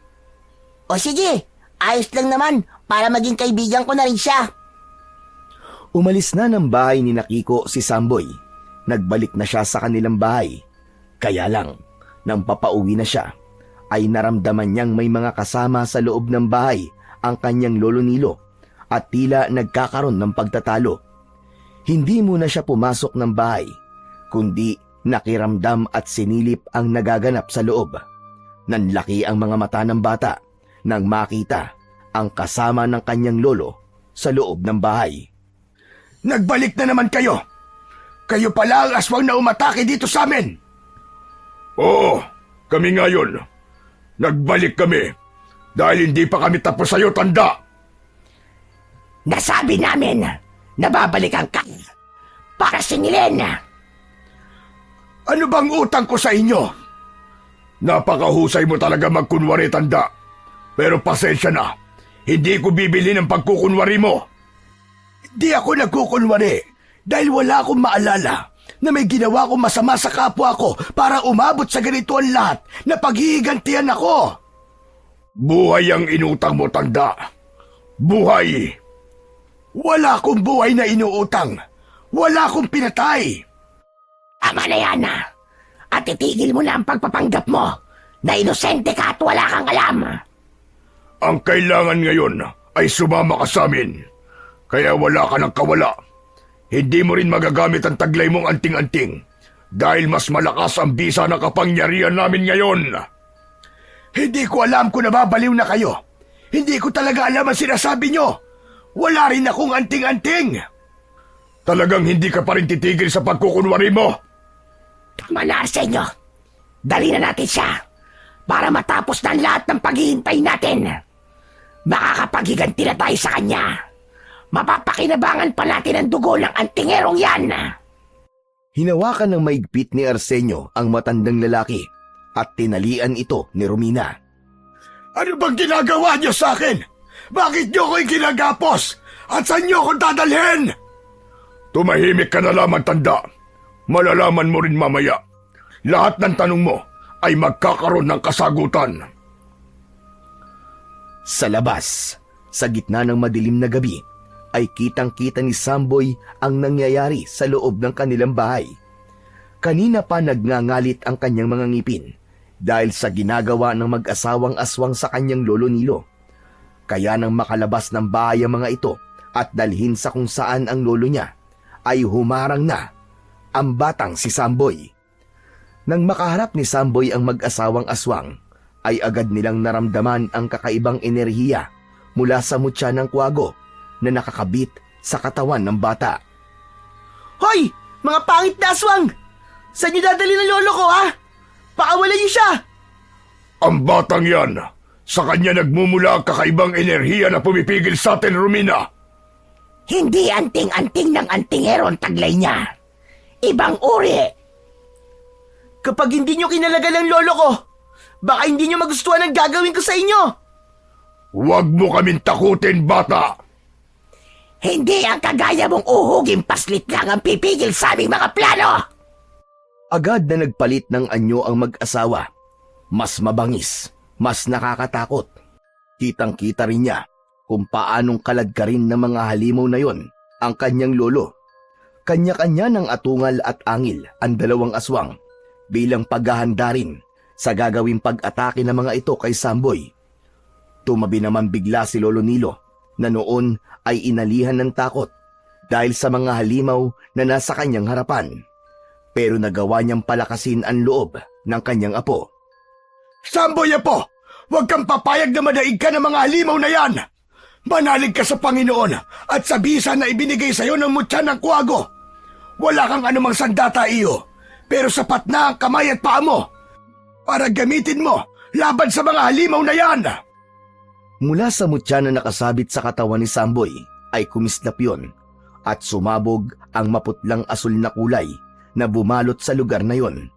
O sige, ayos lang naman para maging kaibigan ko na rin siya. Umalis na ng bahay ni Kiko si Samboy. Nagbalik na siya sa kanilang bahay. Kaya lang, nang papauwi na siya, ay naramdaman niyang may mga kasama sa loob ng bahay ang kanyang Lolo Nilo at tila nagkakaroon ng pagtatalo. Hindi muna siya pumasok ng bahay, kundi nakiramdam at sinilip ang nagaganap sa loob. Nanlaki ang mga mata ng bata nang makita ang kasama ng kanyang lolo sa loob ng bahay. Nagbalik na naman kayo! Kayo pala ang aswang na umatake dito sa amin! Oo, kami ngayon. Nagbalik kami dahil hindi pa kami tapos sa'yo, tanda! Nasabi namin na babalikan ka para singilin. Ano bang utang ko sa inyo? Napakahusay mo talaga magkunwari, tanda. Pero pasensya na, hindi ko bibili ng pagkukunwari mo. Hindi ako nagkukunwari dahil wala akong maalala na may ginawa akong masama sa kapwa ko para umabot sa ganito ang lahat na paghihigantihan ako. Buhay ang inutang mo, tanda. Buhay. Wala akong buhay na inuutang. Wala akong pinatay. Tama na yan at itigil mo na ang pagpapanggap mo na inosente ka at wala kang alam. Ang kailangan ngayon ay sumama ka sa amin. Kaya wala ka ng kawala. Hindi mo rin magagamit ang taglay mong anting-anting dahil mas malakas ang bisa na kapangyarihan namin ngayon. Hindi ko alam kung nababaliw na kayo. Hindi ko talaga alam ang sinasabi nyo. Wala rin akong anting-anting. Talagang hindi ka pa rin titigil sa pagkukunwari mo. Tama na, Arsenio. Dali na natin siya para matapos na ang lahat ng paghihintay natin. Makakapaghiganti na tayo sa kanya. Mapapakinabangan pa natin ang dugo ng antingerong yan. Hinawakan ng maigpit ni Arsenio ang matandang lalaki at tinalian ito ni Romina. Ano bang ginagawa niyo sa akin? Bakit niyo ko'y ginagapos? At saan niyo akong dadalhin? Tumahimik ka na lamang, tanda. Malalaman mo rin mamaya. Lahat ng tanong mo ay magkakaroon ng kasagutan. Sa labas, sa gitna ng madilim na gabi, ay kitang-kita ni Samboy ang nangyayari sa loob ng kanilang bahay. Kanina pa nagngangalit ang kanyang mga ngipin dahil sa ginagawa ng mag-asawang aswang sa kanyang Lolo Nilo. Kaya nang makalabas ng bahay ang mga ito at dalhin sa kung saan ang lolo niya, ay humarang na ang batang si Samboy. Nang makaharap ni Samboy ang mag-asawang aswang, ay agad nilang naramdaman ang kakaibang enerhiya mula sa mutya ng kwago na nakakabit sa katawan ng bata. Hoy! Mga pangit na aswang! Saan niyo dadali ng lolo ko, Pakawalan niyo siya! Ang batang yan, sa kanya nagmumula ang kakaibang enerhiya na pumipigil sa atin, Romina. Hindi anting-anting ng antingero ang taglay niya. Ibang uri. Kapag hindi niyo kinalagal ang lolo ko, baka hindi niyo magustuhan ang gagawin ko sa inyo! Huwag mo kaming takutin, bata! Hindi ang kagaya mong uhuging paslit lang ang pipigil sa aming mga plano! Agad na nagpalit ng anyo ang mag-asawa. Mas mabangis, mas nakakatakot. Kitang-kita rin niya kung paanong kaladkarin ng mga halimaw na yon ang kanyang lolo. Kanya-kanya ng atungal at angil ang dalawang aswang bilang paghahanda rin sa gagawing pag-atake ng mga ito kay Samboy. Tumabi naman bigla si Lolo Nilo na noon ay inalihan ng takot dahil sa mga halimaw na nasa kanyang harapan. Pero nagawa niyang palakasin ang loob ng kanyang apo. Samboy, apo! Huwag kang papayag na madaig ka ng mga halimaw na yan! Manalig ka sa Panginoon at sa bisa na ibinigay sa iyo ng mutya ng kwago. Wala kang anumang sandata iyo, pero sapat na ang kamay at paa mo para gamitin mo laban sa mga halimaw na yan! Mula sa mutya na nakasabit sa katawan ni Samboy ay kumislap yun at sumabog ang maputlang asul na kulay na bumalot sa lugar na yon.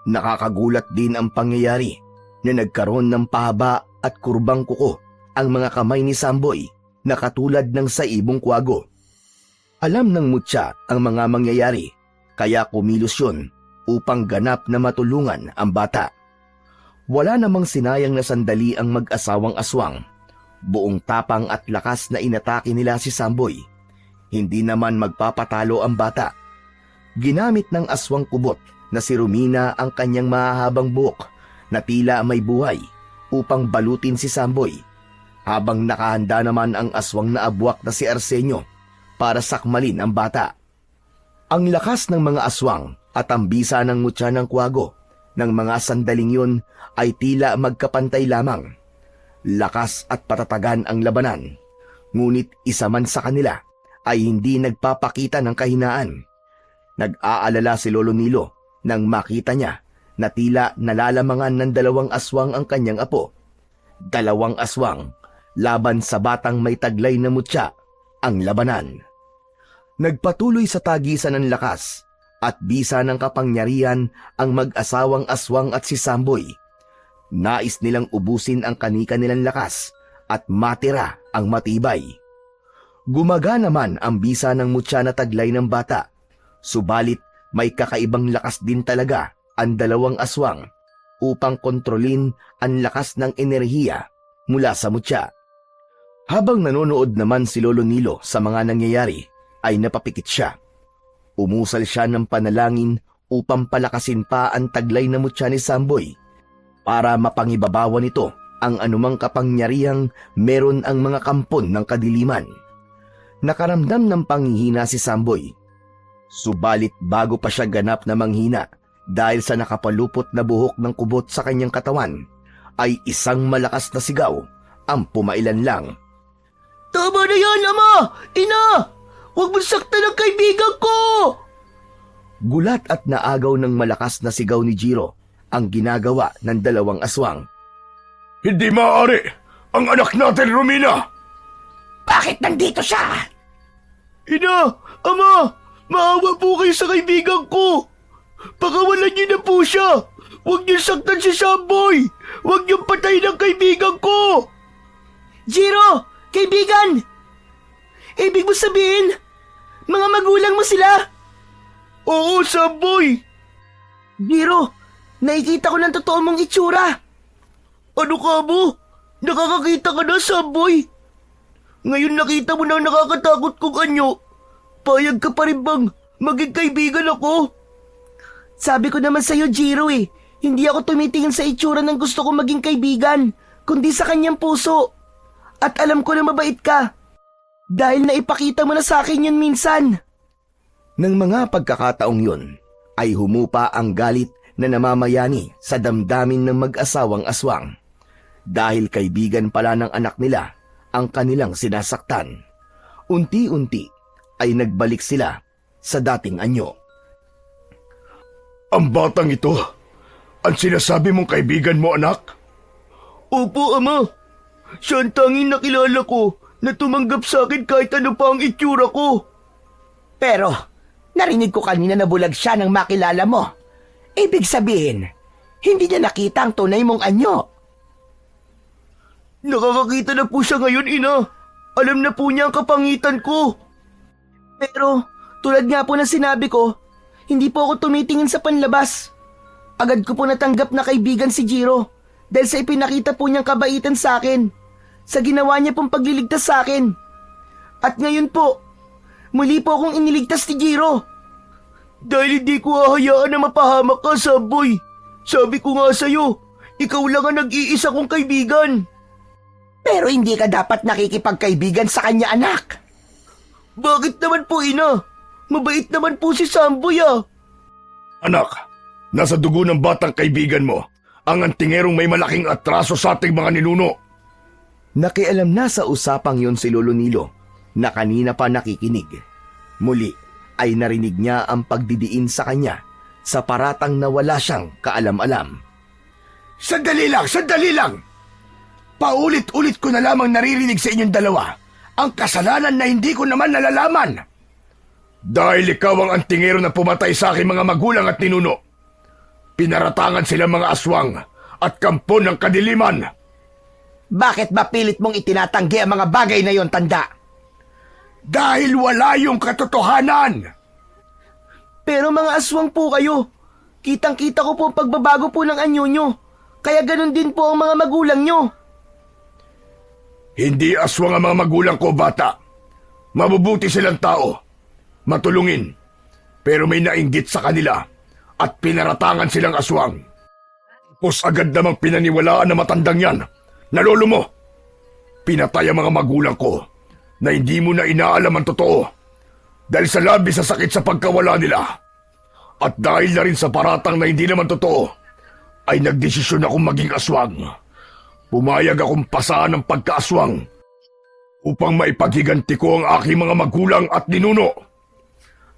Nakakagulat din ang pangyayari na nagkaroon ng pahaba at kurbang kuko ang mga kamay ni Samboy na katulad ng sa ibong kwago. Alam ng mutya ang mga mangyayari kaya kumilos yun upang ganap na matulungan ang bata. Wala namang sinayang na sandali ang mag-asawang aswang. Buong tapang at lakas na inatake nila si Samboy. Hindi naman magpapatalo ang bata. Ginamit ng aswang kubot na si Romina ang kanyang mahahabang buhok na tila may buhay upang balutin si Samboy, habang nakahanda naman ang aswang na abwak na si Arsenio para sakmalin ang bata. Ang lakas ng mga aswang at ang bisa ng mutya ng kwago ng mga sandaling yun ay tila magkapantay lamang. Lakas at patatagan ang labanan, ngunit isa man sa kanila ay hindi nagpapakita ng kahinaan. Nag-aalala si Lolo Nilo nang makita niya na tila nalalamangan ng 2 aswang ang kanyang apo. 2 aswang laban sa batang may taglay na mutya ang labanan. Nagpatuloy sa tagisan ng lakas at bisa ng kapangyarihan ang mag-asawang aswang at si Samboy. Nais nilang ubusin ang kanika nilang lakas at matira ang matibay. Gumagana naman ang bisa ng mutya na taglay ng bata, subalit may kakaibang lakas din talaga ang 2 aswang upang kontrolin ang lakas ng enerhiya mula sa mutya. Habang nanonood naman si Lolo Nilo sa mga nangyayari, ay napapikit siya. Umusal siya ng panalangin upang palakasin pa ang taglay na mutya ni Samboy para mapangibabawan nito ang anumang kapangyarihang meron ang mga kampon ng kadiliman. Nakaramdam ng panghihina si Samboy. Subalit bago pa siya ganap na manghina dahil sa nakapalupot na buhok ng kubot sa kanyang katawan, ay isang malakas na sigaw ang pumailan lang. Tama na yan, Ama! Ina! Huwag mo saktan ang kaibigan ko! Gulat at naagaw ng malakas na sigaw ni Jiro ang ginagawa ng 2 aswang. Hindi maaari! Ang anak natin, Romina! Bakit nandito siya? Ina! Ama! Maawa po kayo sa kaibigan ko! Pakawalan niyo na po siya! Huwag niyo saktan si Samboy! Huwag niyo patayin ang kaibigan ko! Jiro! Kaibigan! Ibig mo sabihin, mga magulang mo sila? Oo, Samboy! Jiro, nakikita ko ng totoo mong itsura. Ano ka mo? Nakakakita ka na, Samboy? Ngayon nakita mo na ang nakakatakot kong anyo. Payag ka pa rin bang maging kaibigan ako? Sabi ko naman sa'yo, Jiro hindi ako tumitingin sa itsura ng gusto kong maging kaibigan, kundi sa kanyang puso. At alam ko na mabait ka. Dahil naipakita mo na sa akin yun minsan. Nang mga pagkakataong yun, ay humupa ang galit na namamayani sa damdamin ng mag-asawang aswang. Dahil kaibigan pala ng anak nila ang kanilang sinasaktan. Unti-unti ay nagbalik sila sa dating anyo. Ang batang ito, ang sinasabi mong kaibigan mo, anak? Opo, Ama. Siya ang tanging nakilala ko na tumanggap sa akin kahit ano pa ang itsura ko. Pero, narinig ko kanina na bulag siya nang makilala mo. Ibig sabihin, hindi niya nakita ang tunay mong anyo. Nakakakita na po siya ngayon, Ina. Alam na po niya ang kapangitan ko. Pero, tulad nga po na sinabi ko, hindi po ako tumitingin sa panlabas. Agad ko po natanggap na kaibigan si Jiro dahil sa ipinakita po niyang kabaitan sa akin, sa ginawa niya pong pagliligtas sa akin. At ngayon po, muli po akong iniligtas ni Jiro. Dahil hindi ko hahayaan na mapahamak ka, Samboy. Sabi ko nga sa'yo, ikaw lang ang nag-iisa kong kaibigan. Pero hindi ka dapat nakikipagkaibigan sa kanya, anak. Bakit naman po, Ina? Mabait naman po si Samboy, Anak, nasa dugo ng batang kaibigan mo ang antingerong may malaking atraso sa ating mga ninuno. Nakialam na sa usapang yon si Lolo Nilo na kanina pa nakikinig. Muli ay narinig niya ang pagdidiin sa kanya sa paratang na wala siyang kaalam-alam. Sandali lang! Paulit-ulit ko na lamang naririnig sa inyong dalawa ang kasalanan na hindi ko naman nalalaman. Dahil ikaw ang antingero na pumatay sa aking mga magulang at ninuno. Pinaratangan sila mga aswang at kampo ng kadiliman. Bakit ba pilit mong itinatanggi ang mga bagay na yon, tanda? Dahil wala yung katotohanan. Pero mga aswang po kayo. Kitang-kita ko po ang pagbabago po ng anyo nyo. Kaya ganun din po ang mga magulang nyo. Hindi aswang ang mga magulang ko, bata. Mabubuti silang tao. Matulungin. Pero may nainggit sa kanila at pinaratangan silang aswang. Tapos agad namang pinaniwalaan na matandang yan na lolo mo. Pinatay ang mga magulang ko na hindi mo na inaalam ang totoo dahil sa labis sa sakit sa pagkawala nila. At dahil na rin sa paratang na hindi naman totoo, ay nagdesisyon akong maging aswang. Pumayag akong pasaan ng pagkaaswang upang maipaghiganti ko ang aking mga magulang at ninuno.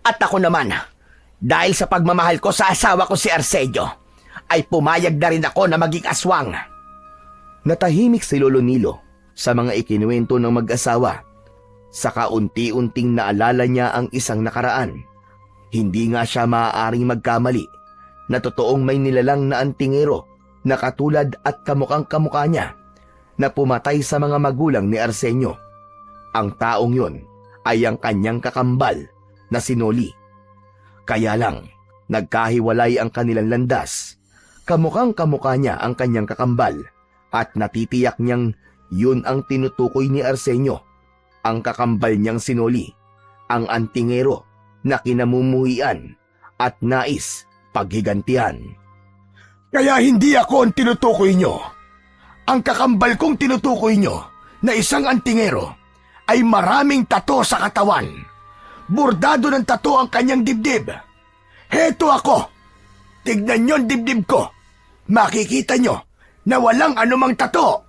At ako naman, dahil sa pagmamahal ko sa asawa ko si Arsenio, ay pumayag na rin ako na maging aswang. Natahimik si Lolo Nilo sa mga ikinuwento ng mag-asawa. Saka unti-unting naalala niya ang isang nakaraan. Hindi nga siya maaaring magkamali na totoong may nilalang na antingero na katulad at kamukhang kamukha niya na pumatay sa mga magulang ni Arsenio. Ang taong yun ay ang kanyang kakambal na si Noli. Kaya lang, nagkahiwalay ang kanilang landas. Kamukhang kamukha niya ang kanyang kakambal at natitiyak niyang yun ang tinutukoy ni Arsenio. Ang kakambal niyang si Noli, ang antingero na kinamumuhian at nais paghigantihan. Kaya hindi ako ang tinutukoy nyo. Ang kakambal kong tinutukoy nyo na isang antingero ay maraming tato sa katawan. Bordado ng tato ang kanyang dibdib. Heto ako. Tignan nyo ang dibdib ko. Makikita nyo na walang anumang tato.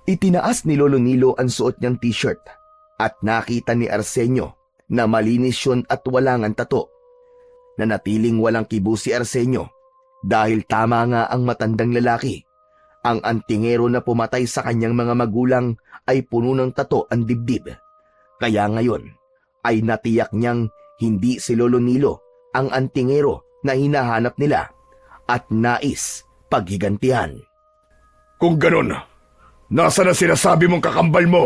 Itinaas ni Lolo Nilo ang suot niyang t-shirt at nakita ni Arsenio na malinis yun at walang ang tato. Nanatiling walang kibo si Arsenio dahil tama nga ang matandang lalaki. Ang antingero na pumatay sa kanyang mga magulang ay puno ng tato ang dibdib. Kaya ngayon ay natiyak niyang hindi si Lolo Nilo ang antingero na hinahanap nila at nais paghigantihan. Kung ganon, nasa na sinasabi mong kakambal mo?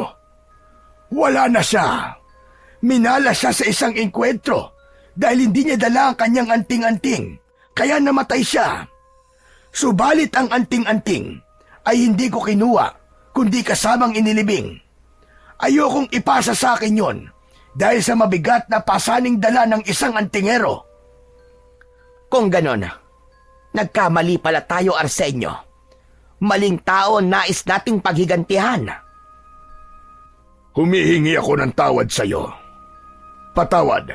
Wala na siya. Minala siya sa isang engkwentro dahil hindi niya dala ang kanyang anting-anting, kaya namatay siya. Subalit ang anting-anting ay hindi ko kinuha, kundi kasamang inilibing. Ayokong ipasa sa akin yon dahil sa mabigat na pasaning dala ng isang antingero. Kung ganon, nagkamali pala tayo, Arsenio. Maling tao nais nating paghigantihan. Humihingi ako ng tawad sa iyo. Patawad.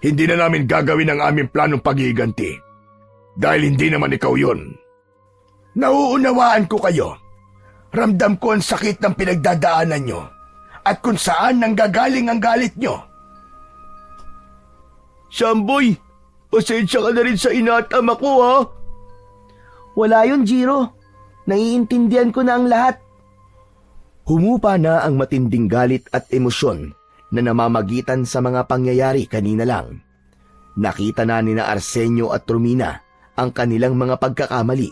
Hindi na namin gagawin ang aming planong paghiganti dahil hindi naman ikaw yon. Nauunawaan ko kayo. Ramdam ko ang sakit ng pinagdadaanan nyo at kung saan nanggagaling ang galit nyo. Samboy, pasensya ka na rin sa inatam ako, ha? Wala yun, Jiro. Naiintindihan ko na ang lahat. Humupa na ang matinding galit at emosyon na namamagitan sa mga pangyayari kanina lang. Nakita na ni na Arsenio at Romina ang kanilang mga pagkakamali.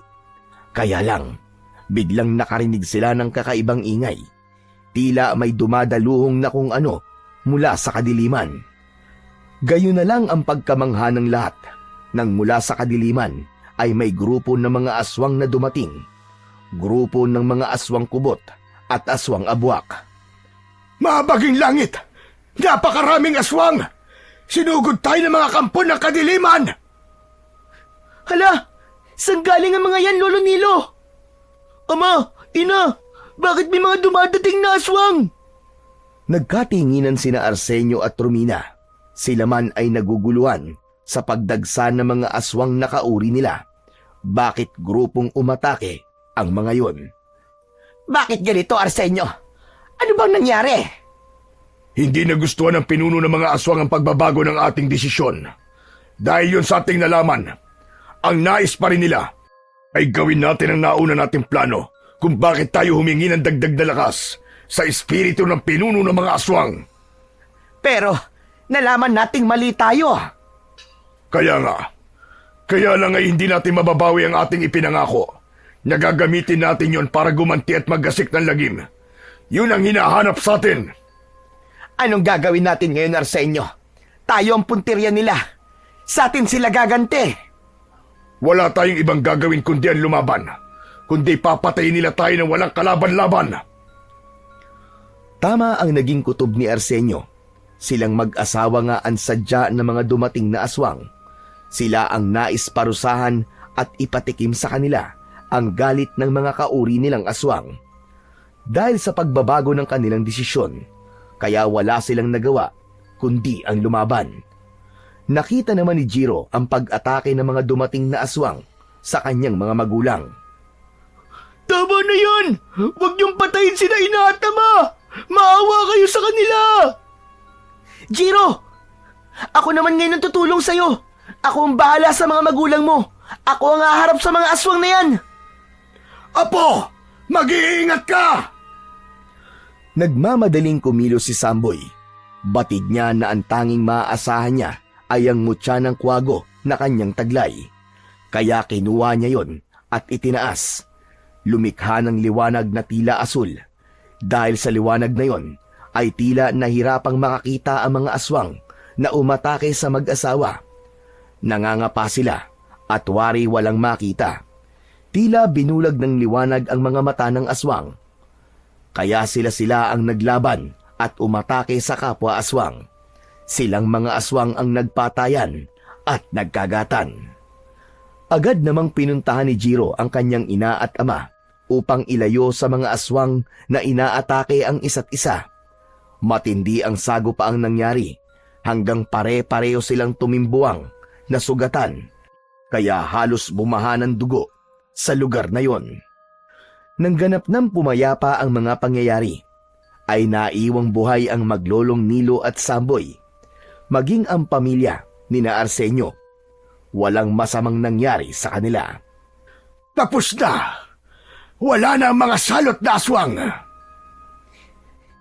Kaya lang, biglang nakarinig sila ng kakaibang ingay. Tila may dumadaluhong na kung ano mula sa kadiliman. Gayon na lang ang pagkamangha ng lahat nang mula sa kadiliman ay may grupo ng mga aswang na dumating. Grupo ng mga aswang kubot at aswang abwak. Mabaging langit! Napakaraming aswang! Sinugod tayo ng mga kampo ng kadiliman! Hala! Saan galing ang mga yan, Lolo Nilo? Ama! Ina! Bakit may mga dumadating na aswang? Nagkatinginan sina Arsenio at Romina. Sila man ay naguguluhan sa pagdagsa ng mga aswang na kauri nila. Bakit grupong umatake ang mga yon? Bakit ganito, Arsenio? Ano bang nangyari? Hindi nagustuhan ng pinuno ng mga aswang ang pagbabago ng ating desisyon. Dahil yun sa ating nalaman, ang nais pa rin nila ay gawin natin ang nauna nating plano kung bakit tayo humingi ng dagdag na lakas sa espiritu ng pinuno ng mga aswang. Pero, Nalaman nating mali tayo. Kaya lang ay hindi natin mababawi ang ating ipinangako. Nagagamitin natin yon para gumanti at maggasik ng lagim. Yun ang hinahanap sa atin. Anong gagawin natin ngayon, Arsenio? Tayo ang puntirya nila. Sa atin sila gaganti. Wala tayong ibang gagawin kundi ang lumaban. Kundi papatayin nila tayo ng walang kalaban-laban. Tama ang naging kutob ni Arsenio. Silang mag-asawa nga ang sadya ng mga dumating na aswang. Sila ang nais parusahan at ipatikim sa kanila ang galit ng mga kauri nilang aswang. Dahil sa pagbabago ng kanilang desisyon, kaya wala silang nagawa kundi ang lumaban. Nakita naman ni Jiro ang pag-atake ng mga dumating na aswang sa kanyang mga magulang. Tama na yan! Huwag niyong patayin sila ina at ama! Maawa kayo sa kanila! Jiro! Ako naman ngayon ang tutulong sa'yo. Ako ang bahala sa mga magulang mo. Ako ang haharap sa mga aswang na yan. Apo! Mag-iingat ka! Nagmamadaling kumilos si Samboy. Batid niya na ang tanging maaasahan niya ay ang mutya ng kwago na kanyang taglay. Kaya kinuha niya yon at itinaas. Lumikha ng liwanag na tila asul. Dahil sa liwanag na yon, ay tila nahirapang makakita ang mga aswang na umatake sa mag-asawa. Nangangapa sila at wari walang makita. Tila binulag ng liwanag ang mga mata ng aswang. Kaya sila ang naglaban at umatake sa kapwa aswang. Silang mga aswang ang nagpatayan at nagkagatan. Agad namang pinuntahan ni Jiro ang kanyang ina at ama upang ilayo sa mga aswang na inaatake ang isa't isa. Matindi ang sago pa ang nangyari hanggang pare-pareho silang tumimbuang na sugatan, kaya halos bumaha ng dugo sa lugar na yon. Nang ganap ng pumayapa ang mga pangyayari, ay naiwang buhay ang maglolong Nilo at Samboy, maging ang pamilya ni na Arsenio. Walang masamang nangyari sa kanila. Tapos na! Wala na ang mga salot na aswang!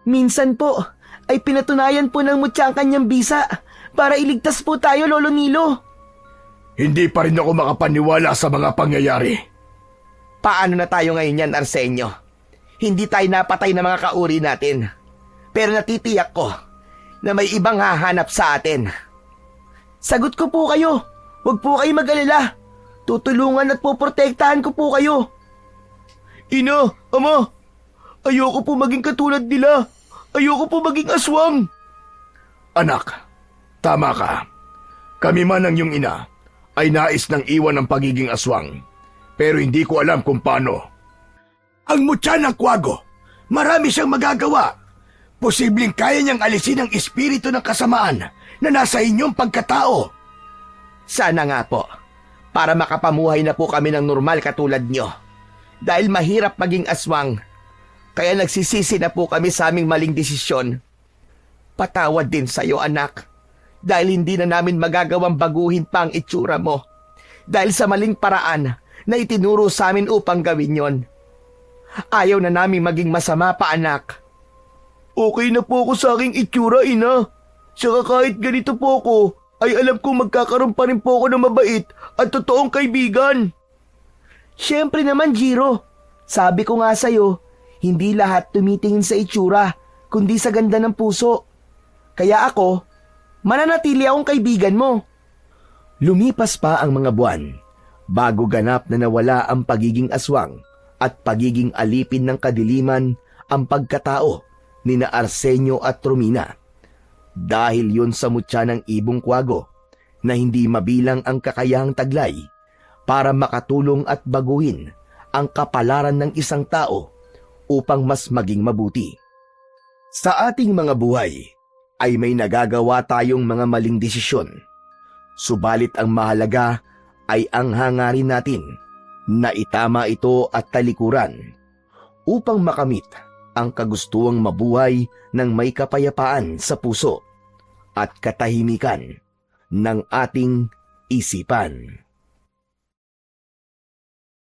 Minsan po, ay pinatunayan po ng mutya ang kanyang bisa para iligtas po tayo, Lolo Nilo. Hindi pa rin ako makapaniwala sa mga pangyayari. Paano na tayo ngayon yan, Arsenio? Hindi tayo napatay ng mga kauri natin. Pero natitiyak ko na may ibang hahanap sa atin. Sagot ko po kayo. Huwag po kayo mag-alala. Tutulungan at poprotektahan ko po kayo. Ina, ama, ayoko po maging katulad nila. Ayoko po maging aswang. Anak, tama ka. Kami man ang iyong ina ay nais ng iwan ng pagiging aswang. Pero hindi ko alam kung paano. Ang mutya ng kwago, marami siyang magagawa. Posibleng kaya niyang alisin ang espiritu ng kasamaan na nasa inyong pagkatao. Sana nga po, para makapamuhay na po kami ng normal katulad nyo. Dahil mahirap maging aswang, kaya nagsisisi na po kami sa aming maling desisyon. Patawad din sa'yo, anak, dahil hindi na namin magagawang baguhin pa ang itsura mo. Dahil sa maling paraan na itinuro sa amin upang gawin yon. Ayaw na namin maging masama pa, anak. Okay na po ako sa aking itsura, ina. Saka kahit ganito po ako, ay alam kong magkakaroon pa rin po ako ng mabait at totoong kaibigan. Siyempre naman, Jiro. Sabi ko nga sa'yo, hindi lahat tumitingin sa itsura, kundi sa ganda ng puso. Kaya ako, mananatili akong kaibigan mo. Lumipas pa ang mga buwan bago ganap na nawala ang pagiging aswang at pagiging alipin ng kadiliman ang pagkatao ni na Arsenio at Romina. Dahil yun sa mutya ng ibong kwago na hindi mabilang ang kakayahang taglay para makatulong at baguhin ang kapalaran ng isang tao upang mas maging mabuti. Sa ating mga buhay ay may nagagawa tayong mga maling desisyon. Subalit ang mahalaga ay ang hangarin natin na itama ito at talikuran upang makamit ang kagustuhang mabuhay ng may kapayapaan sa puso at katahimikan ng ating isipan.